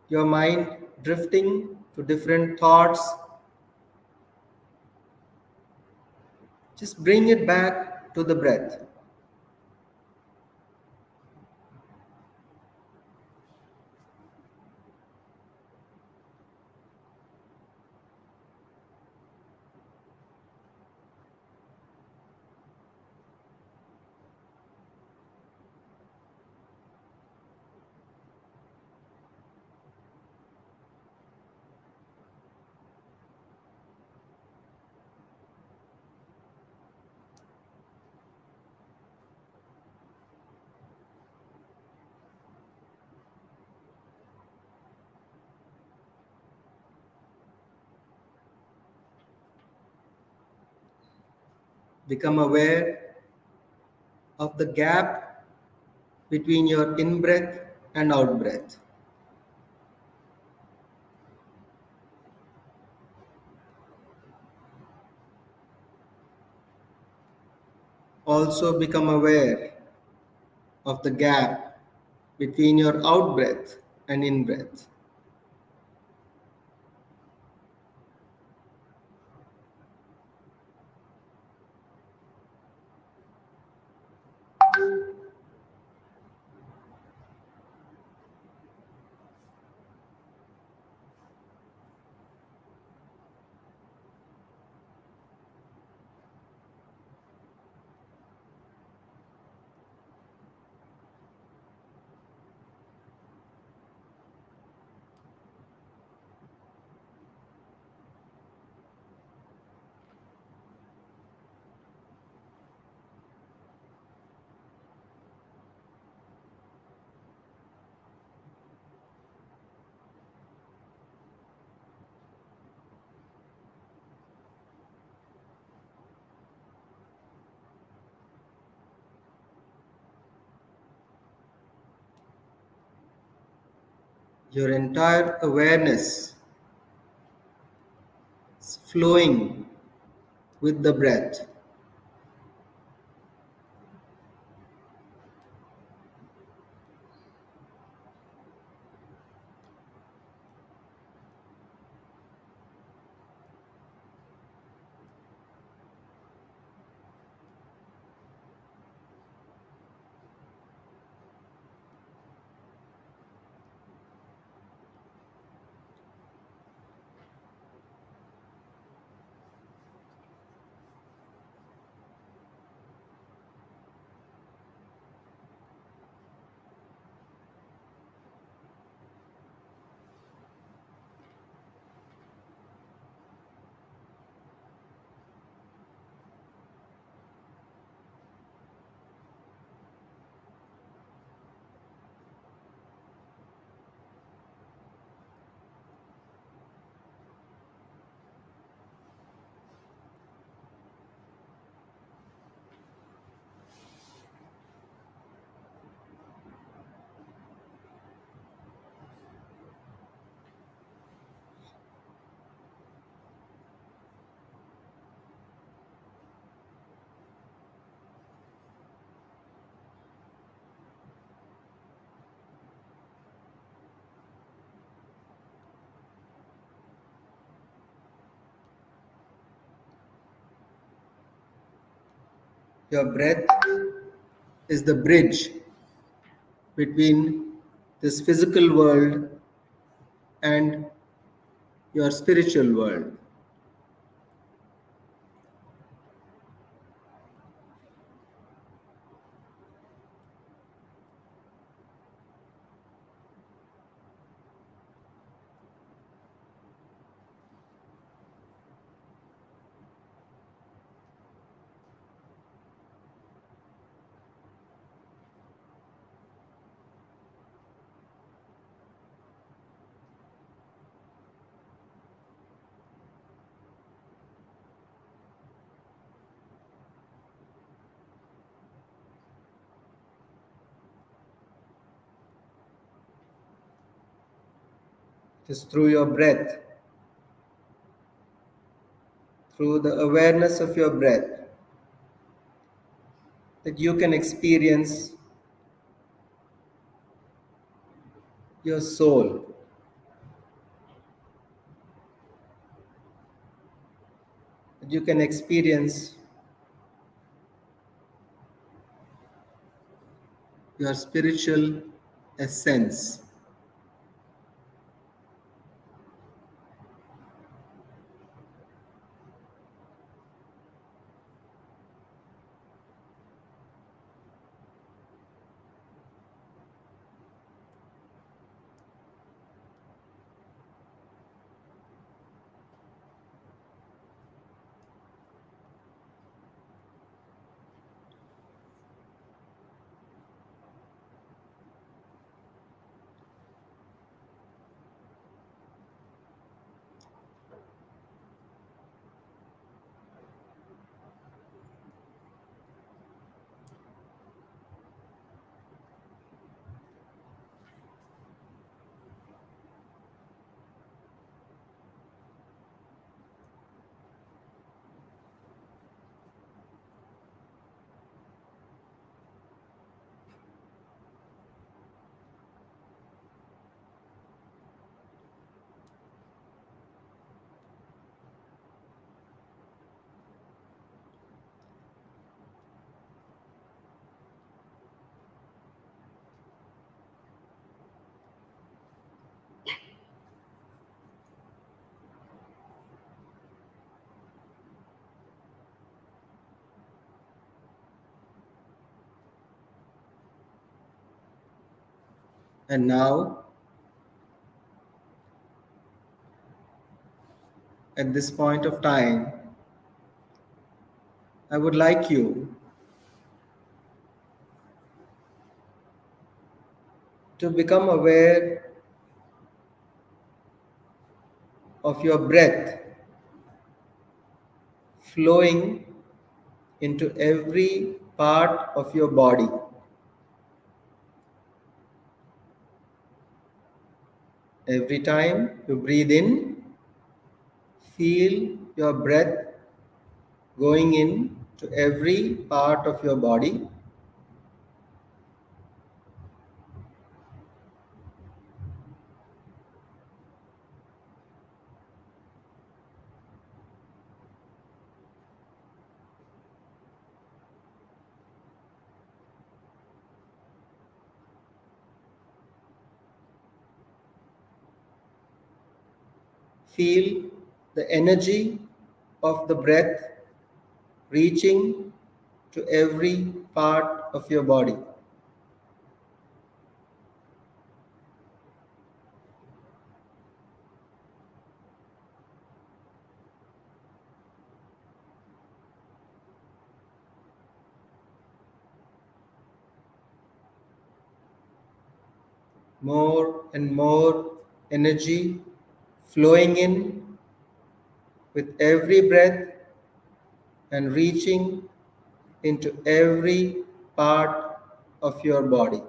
your mind drifting to different thoughts, just bring it back to the breath. Become aware of the gap between your in breath and out breath. Also become aware of the gap between your out breath and in breath. Your entire awareness is flowing with the breath. Your breath is the bridge between this physical world and your spiritual world. It is through your breath, through the awareness of your breath, that you can experience your soul. That you can experience your spiritual essence. And now, at this point of time, I would like you to become aware of your breath flowing into every part of your body. Every time you breathe in, feel your breath going in to every part of your body. Feel the energy of the breath reaching to every part of your body. More and more energy flowing in with every breath and reaching into every part of your body.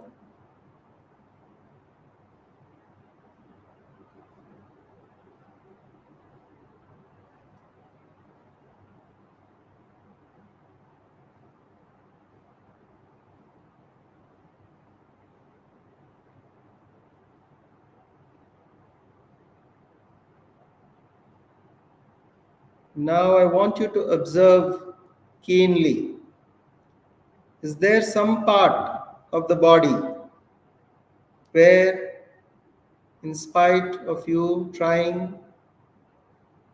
Now I want you to observe keenly. Is there some part of the body where, in spite of you trying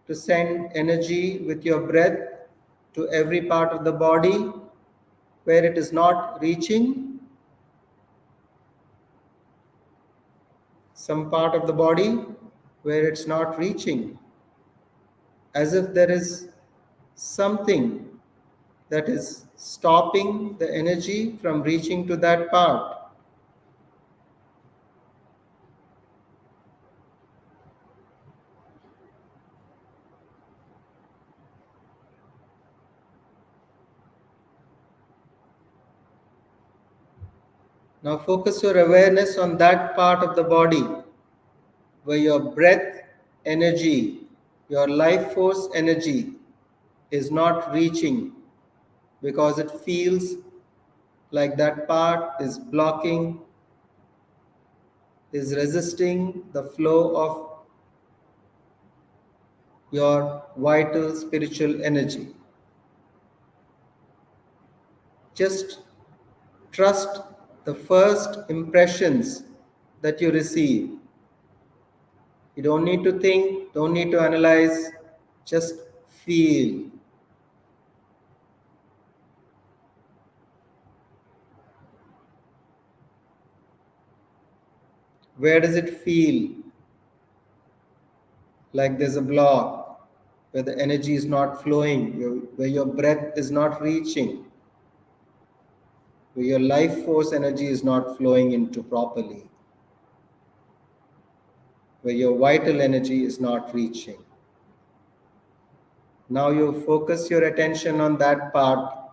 to send energy with your breath to every part of the body, where it is not reaching? Some part of the body where it's not reaching, as if there is something that is stopping the energy from reaching to that part. Now focus your awareness on that part of the body where your breath energy, your life force energy is not reaching because it feels like that part is blocking, is resisting the flow of your vital spiritual energy. Just trust the first impressions that you receive. You don't need to think, don't need to analyze, just feel. Where does it feel like there's a block, where the energy is not flowing, where your breath is not reaching, where your life force energy is not flowing into properly, where your vital energy is not reaching? Now you focus your attention on that part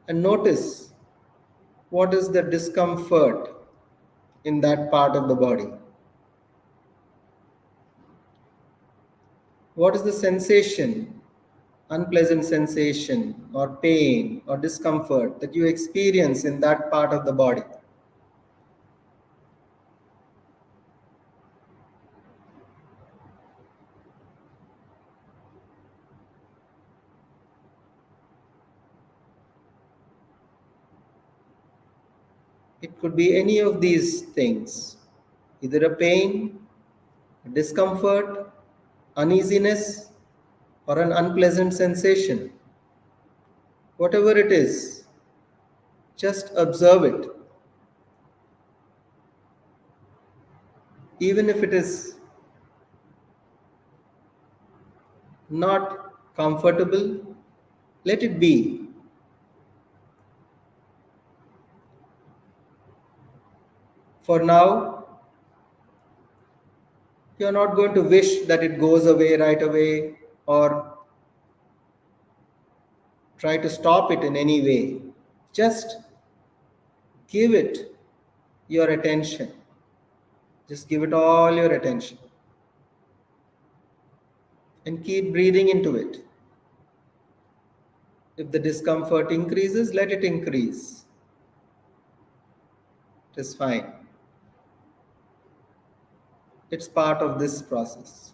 and notice what is the discomfort in that part of the body. What is the sensation, unpleasant sensation or pain or discomfort that you experience in that part of the body? It could be any of these things, either a pain, a discomfort, uneasiness, or an unpleasant sensation. Whatever it is, just observe it. Even if it is not comfortable, let it be. For now, you're not going to wish that it goes away right away or try to stop it in any way. Just give it your attention. Just give it all your attention. And keep breathing into it. If the discomfort increases, let it increase. It is fine. It's part of this process.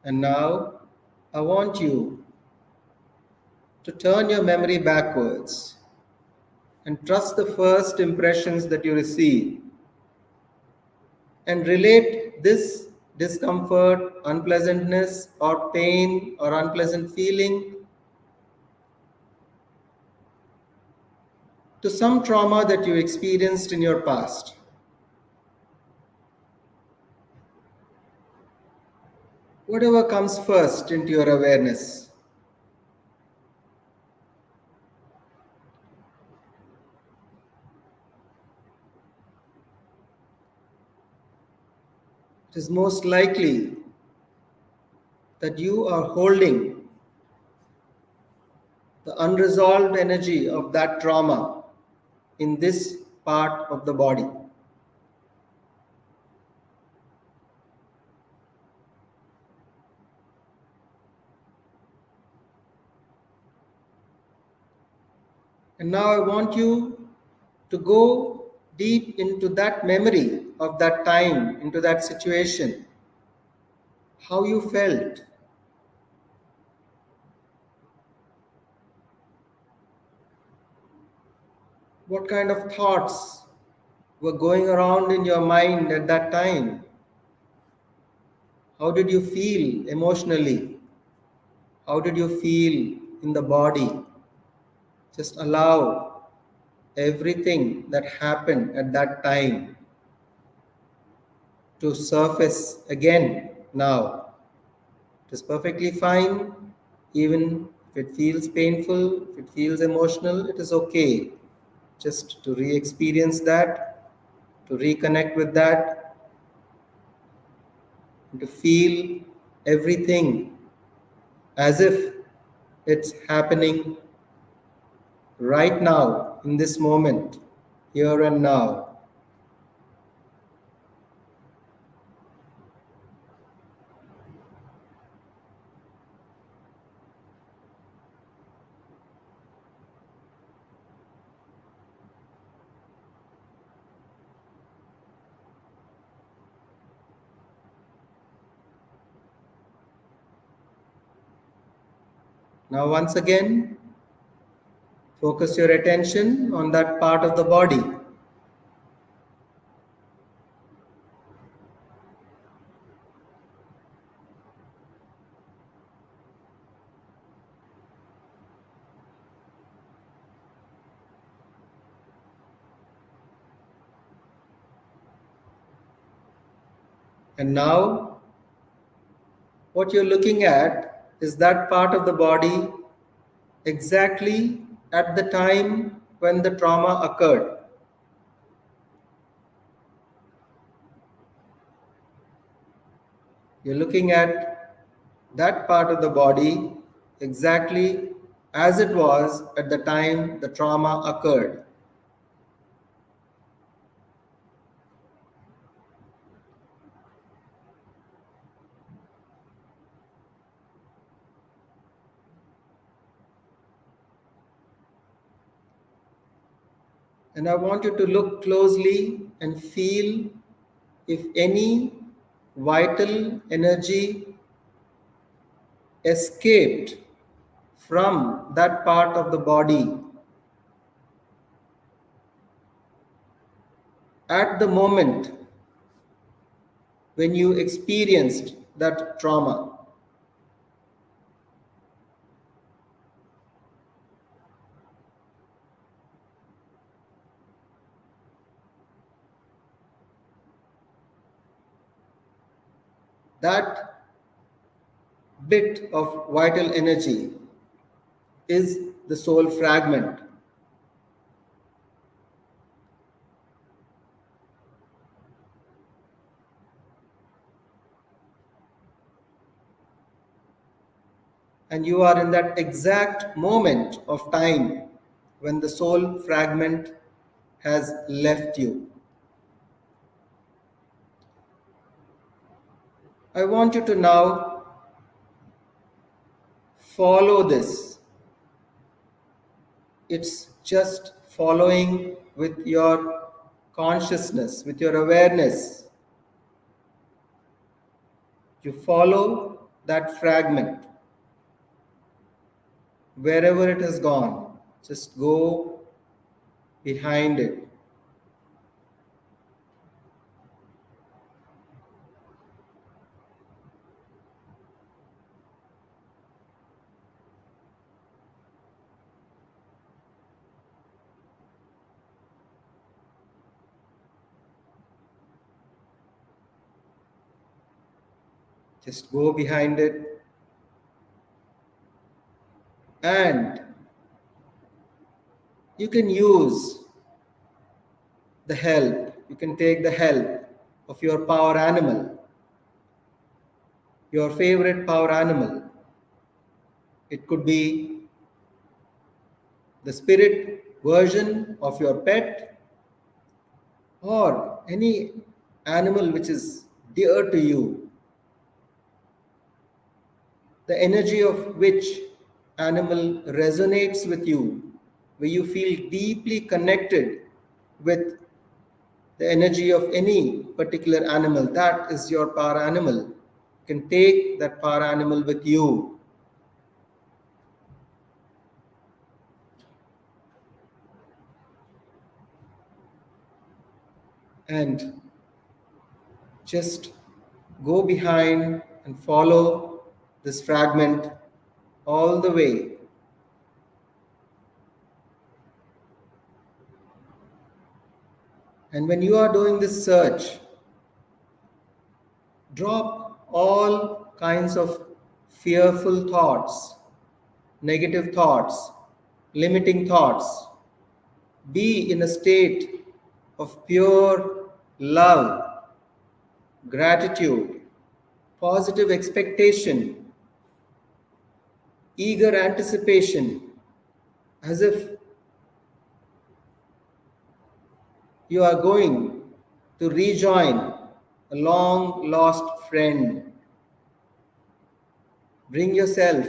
And now I want you to turn your memory backwards and trust the first impressions that you receive and relate this discomfort, unpleasantness, or pain or unpleasant feeling to some trauma that you experienced in your past. Whatever comes first into your awareness. It is most likely that you are holding the unresolved energy of that trauma in this part of the body. And now I want you to go deep into that memory of that time, into that situation, how you felt. What kind of thoughts were going around in your mind at that time? How did you feel emotionally? How did you feel in the body? Just allow everything that happened at that time to surface again now. It is perfectly fine. Even if it feels painful, if it feels emotional, it is okay. Just to re-experience that, to reconnect with that, to feel everything as if it's happening right now, in this moment, here and now. Now, once again, focus your attention on that part of the body. And now, what you're looking at is that part of the body exactly at the time when the trauma occurred. You're looking at that part of the body exactly as it was at the time the trauma occurred. And I want you to look closely and feel if any vital energy escaped from that part of the body at the moment when you experienced that trauma. That bit of vital energy is the soul fragment. And you are in that exact moment of time when the soul fragment has left you. I want you to now follow this. It's just following with your consciousness, with your awareness. You follow that fragment wherever it has gone. Just go behind it. Just go behind it. And you can use the help, you can take the help of your power animal, your favorite power animal. It could be the spirit version of your pet or any animal which is dear to you, the energy of which animal resonates with you, where you feel deeply connected with the energy of any particular animal. That is your power animal. You can take that power animal with you. And just go behind and follow this fragment all the way. And when you are doing this search, drop all kinds of fearful thoughts, negative thoughts, limiting thoughts. Be in a state of pure love, gratitude, positive expectation, eager anticipation, as if you are going to rejoin a long lost friend. Bring yourself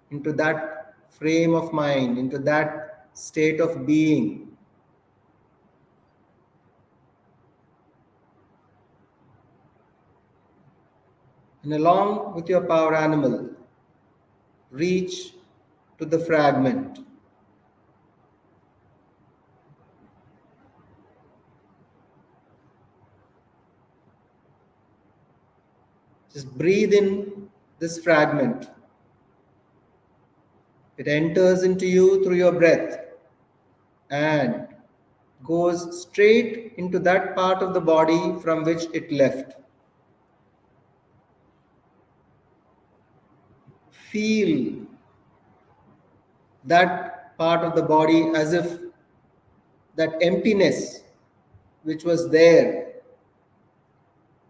into that frame of mind, into that state of being. And along with your power animal, reach to the fragment. Just breathe in this fragment. It enters into you through your breath and goes straight into that part of the body from which it left. Feel that part of the body as if that emptiness which was there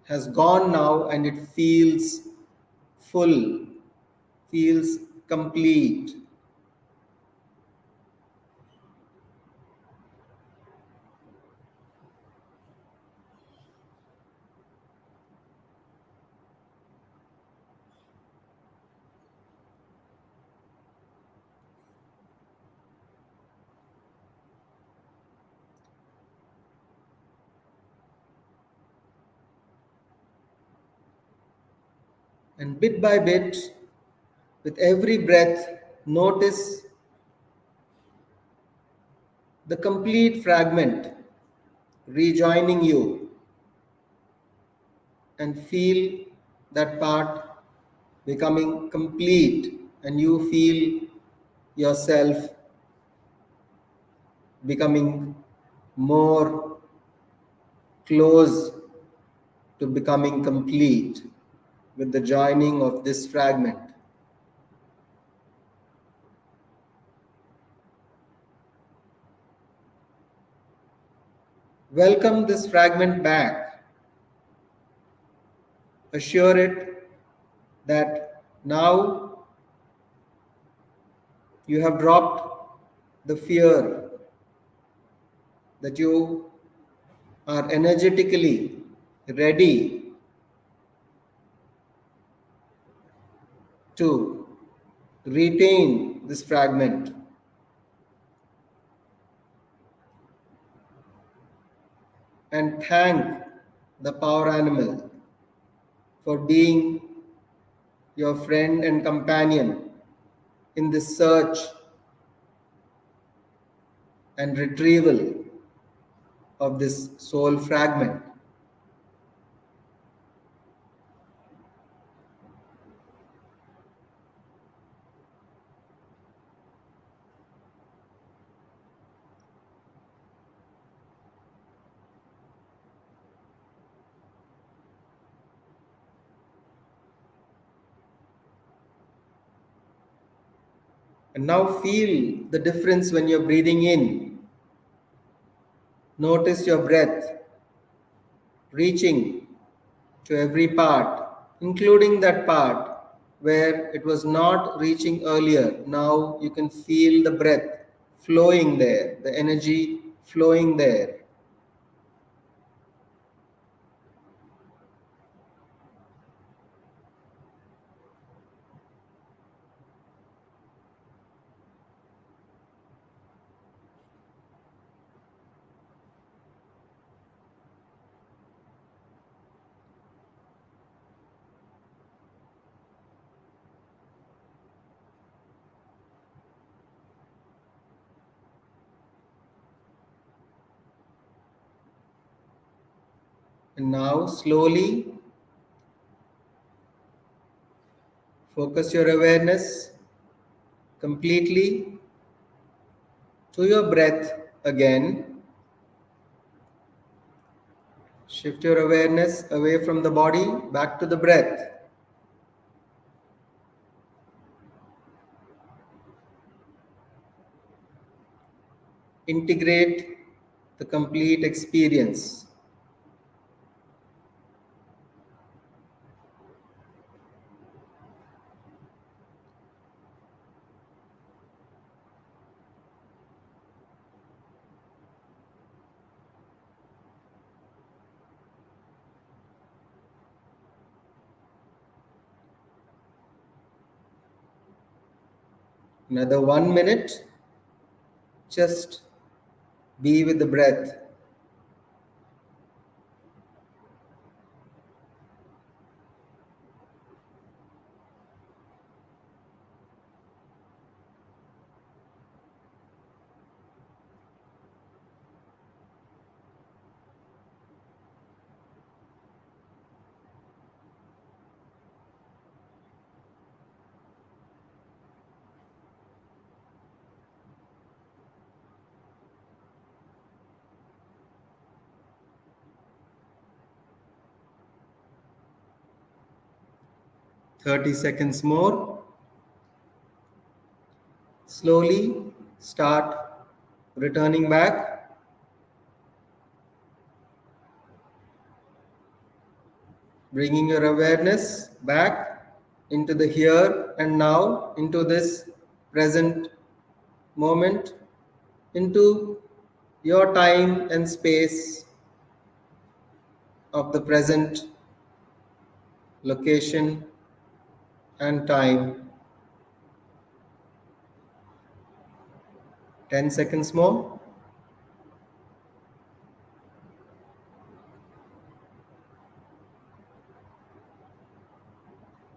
has gone now, and it feels full, feels complete. And bit by bit, with every breath, notice the complete fragment rejoining you, and feel that part becoming complete, and you feel yourself becoming more close to becoming complete with the joining of this fragment. Welcome this fragment back. Assure it that now you have dropped the fear, that you are energetically ready to retain this fragment. And thank the power animal for being your friend and companion in this search and retrieval of this soul fragment. And now feel the difference when you're breathing in. Notice your breath reaching to every part, including that part where it was not reaching earlier. Now you can feel the breath flowing there, the energy flowing there. And now slowly focus your awareness completely to your breath again. Shift your awareness away from the body back to the breath. integrate the complete experience. Another 1 minute, just be with the breath. Thirty seconds more. Slowly start returning back. Bringing your awareness back into the here and now, into this present moment, into your time and space of the present location and time. 10 seconds more.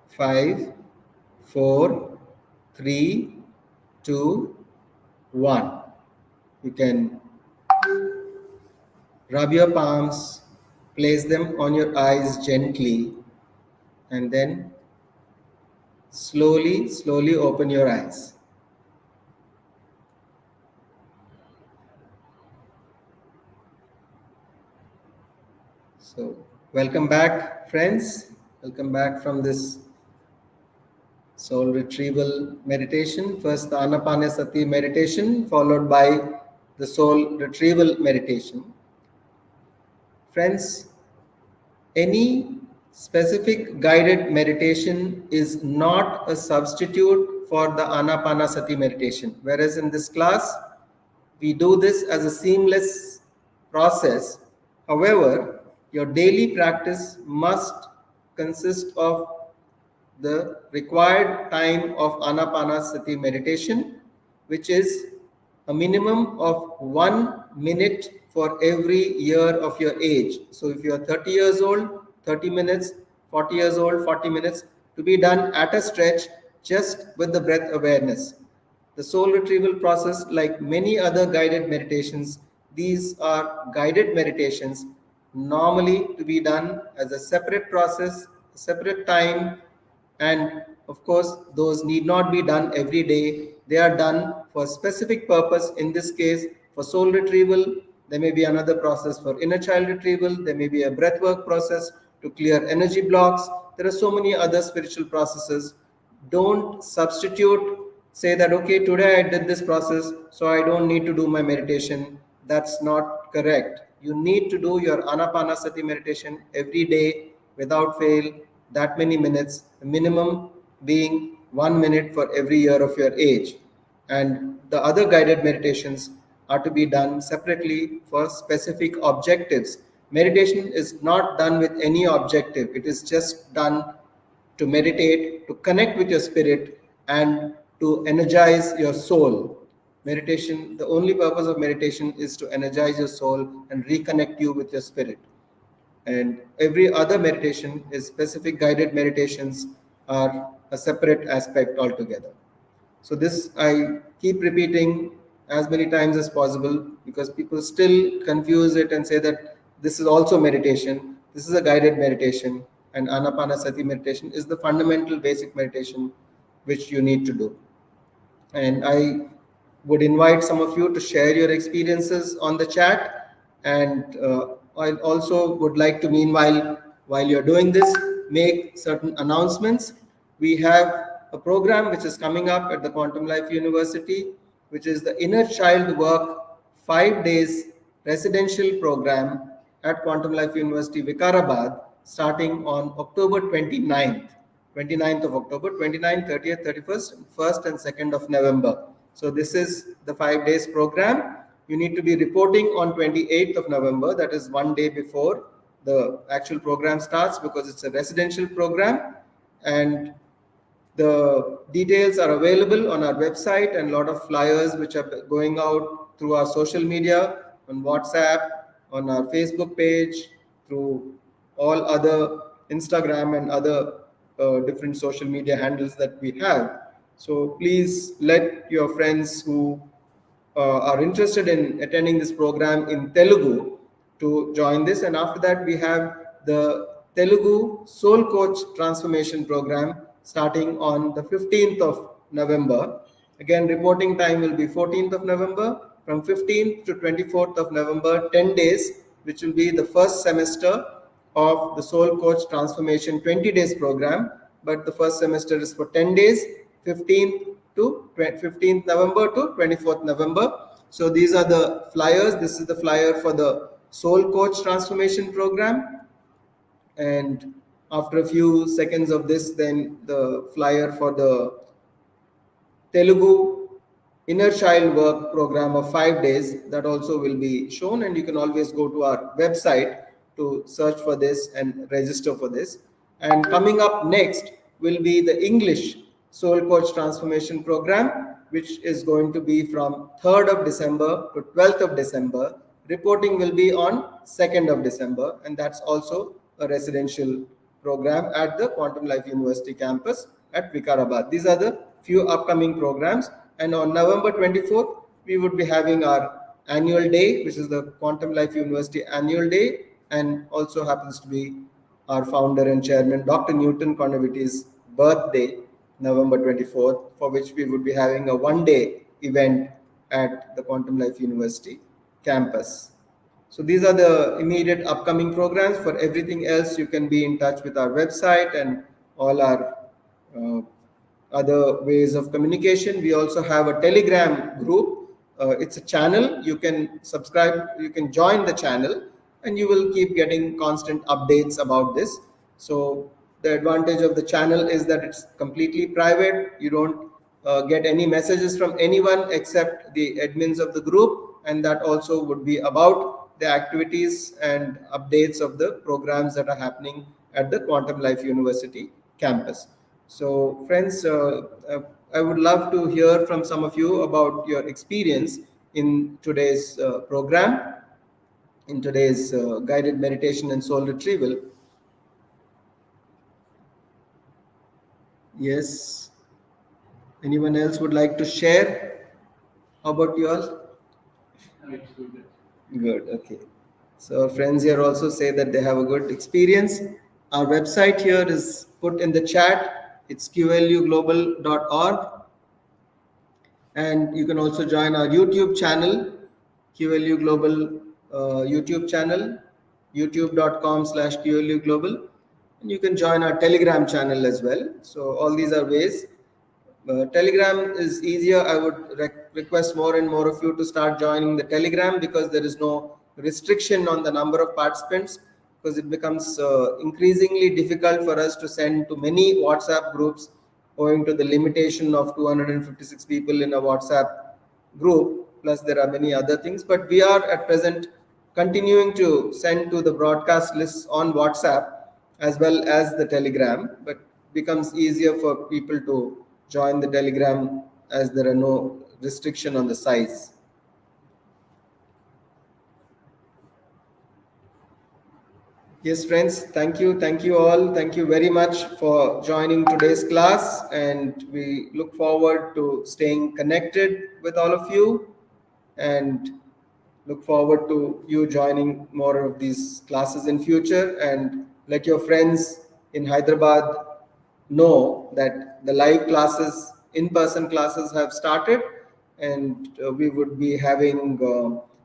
5, 4, 3, 2, 1. You can rub your palms, place them on your eyes gently, and then slowly open your eyes. So, welcome back, friends. Welcome back from this soul retrieval meditation. First, the Anapanasati meditation, followed by the soul retrieval meditation. Friends, any specific guided meditation is not a substitute for the Anapanasati meditation. Whereas in this class, we do this as a seamless process. However, your daily practice must consist of the required time of Anapanasati meditation, which is a minimum of 1 minute for every year of your age. So if you are 30 years old, 30 minutes, 40 years old, 40 minutes, to be done at a stretch just with the breath awareness. The soul retrieval process, like many other guided meditations, these are guided meditations normally to be done as a separate process, separate time, and of course those need not be done every day. They are done for specific purpose. In this case, for soul retrieval, there may be another process for inner child retrieval. There may be a breath work process to clear energy blocks. There are so many other spiritual processes. Don't substitute, say that okay, today I did this process, so I don't need to do my meditation. That's not correct. You need to do your Anapanasati meditation every day without fail, that many minutes, the minimum being 1 minute for every year of your age. And the other guided meditations are to be done separately for specific objectives. Meditation is not done with any objective. It is just done to meditate, to connect with your spirit, and to energize your soul. Meditation, the only purpose of meditation is to energize your soul and reconnect you with your spirit. And every other meditation is specific guided meditations are a separate aspect altogether. So this I keep repeating as many times as possible because people still confuse it and say that this is also meditation. This is a guided meditation, and Anapanasati meditation is the fundamental basic meditation which you need to do. And I would invite some of you to share your experiences on the chat. And I also would like to, meanwhile, while you're doing this, make certain announcements. We have a program which is coming up at the Quantum Life University, which is the Inner Child Work 5 days residential program at Quantum Life University, Vikarabad, starting on October 29th. 29th of October, 29th, 30th, 31st, 1st and 2nd of November. So this is the 5 days program. You need to be reporting on 28th of November, that is one day before the actual program starts, because it's a residential program, and the details are available on our website, and a lot of flyers which are going out through our social media, on WhatsApp, on our Facebook page, through all other Instagram and other different social media handles that we have. So please let your friends who are interested in attending this program in Telugu to join this. And after that, we have the Telugu Soul Coach Transformation Program starting on the 15th of November. Again, reporting time will be 14th of November. From 15th to 24th of November, 10 days, which will be the first semester of the Soul Coach Transformation 20 days program. But the first semester is for 10 days, 15th November to 24th November. So these are the flyers. This is the flyer for the Soul Coach Transformation Program. And after a few seconds of this, then the flyer for the Telugu Inner Child Work Program of 5 days, that also will be shown. And you can always go to our website to search for this and register for this. And coming up next will be the English Soul Coach Transformation Program, which is going to be from 3rd of December to 12th of December. Reporting will be on 2nd of December, and that's also a residential program at the Quantum Life University campus at Vikarabad. These are the few upcoming programs. And on November 24th, we would be having our annual day, which is the Quantum Life University annual day, and also happens to be our founder and chairman, Dr. Newton Connoviti's birthday, November 24th, for which we would be having a one-day event at the Quantum Life University campus. So these are the immediate upcoming programs. For everything else, you can be in touch with our website and all our other ways of communication. We also have a Telegram group. It's a channel. You can subscribe, you can join the channel, and you will keep getting constant updates about this. So the advantage of the channel is that it's completely private. You don't get any messages from anyone except the admins of the group, and that also would be about the activities and updates of the programs that are happening at the Quantum Life University campus. So friends, I would love to hear from some of you about your experience in today's program, in today's guided meditation and soul retrieval. Yes. Anyone else would like to share? How about you all? Good. Okay. So friends here also say that they have a good experience. Our website here is put in the chat. It's QLUglobal.org. And you can also join our YouTube channel, QLU Global YouTube channel, youtube.com/QLU Global. And you can join our Telegram channel as well. So all these are ways. Telegram is easier. I would request more and more of you to start joining the Telegram, because there is no restriction on the number of participants, because it becomes increasingly difficult for us to send to many WhatsApp groups owing to the limitation of 256 people in a WhatsApp group. Plus there are many other things, but we are at present continuing to send to the broadcast lists on WhatsApp as well as the Telegram, but becomes easier for people to join the Telegram as there are no restriction on the size. Yes, friends, thank you all. Thank you very much for joining today's class, and we look forward to staying connected with all of you, and look forward to you joining more of these classes in future. And let your friends in Hyderabad know that the live classes, in-person classes have started, and we would be having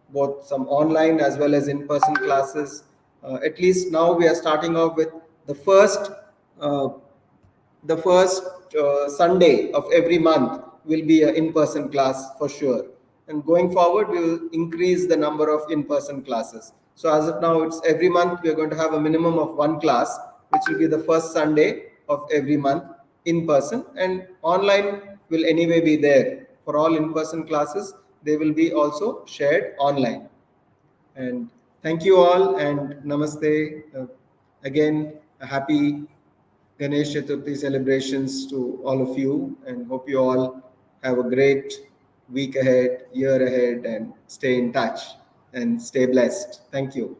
both some online as well as in-person classes. At least now we are starting off with the first Sunday of every month will be an in-person class for sure. and going forward we will increase the number of in-person classes. So as of now, it's every month we are going to have a minimum of one class, which will be the first Sunday of every month in person, and online will anyway be there for all in-person classes. They will be also shared online. And thank you all, and namaste. Again, a happy Ganesh Chaturthi celebrations to all of you, and hope you all have a great week ahead, year ahead, and stay in touch and stay blessed. Thank you.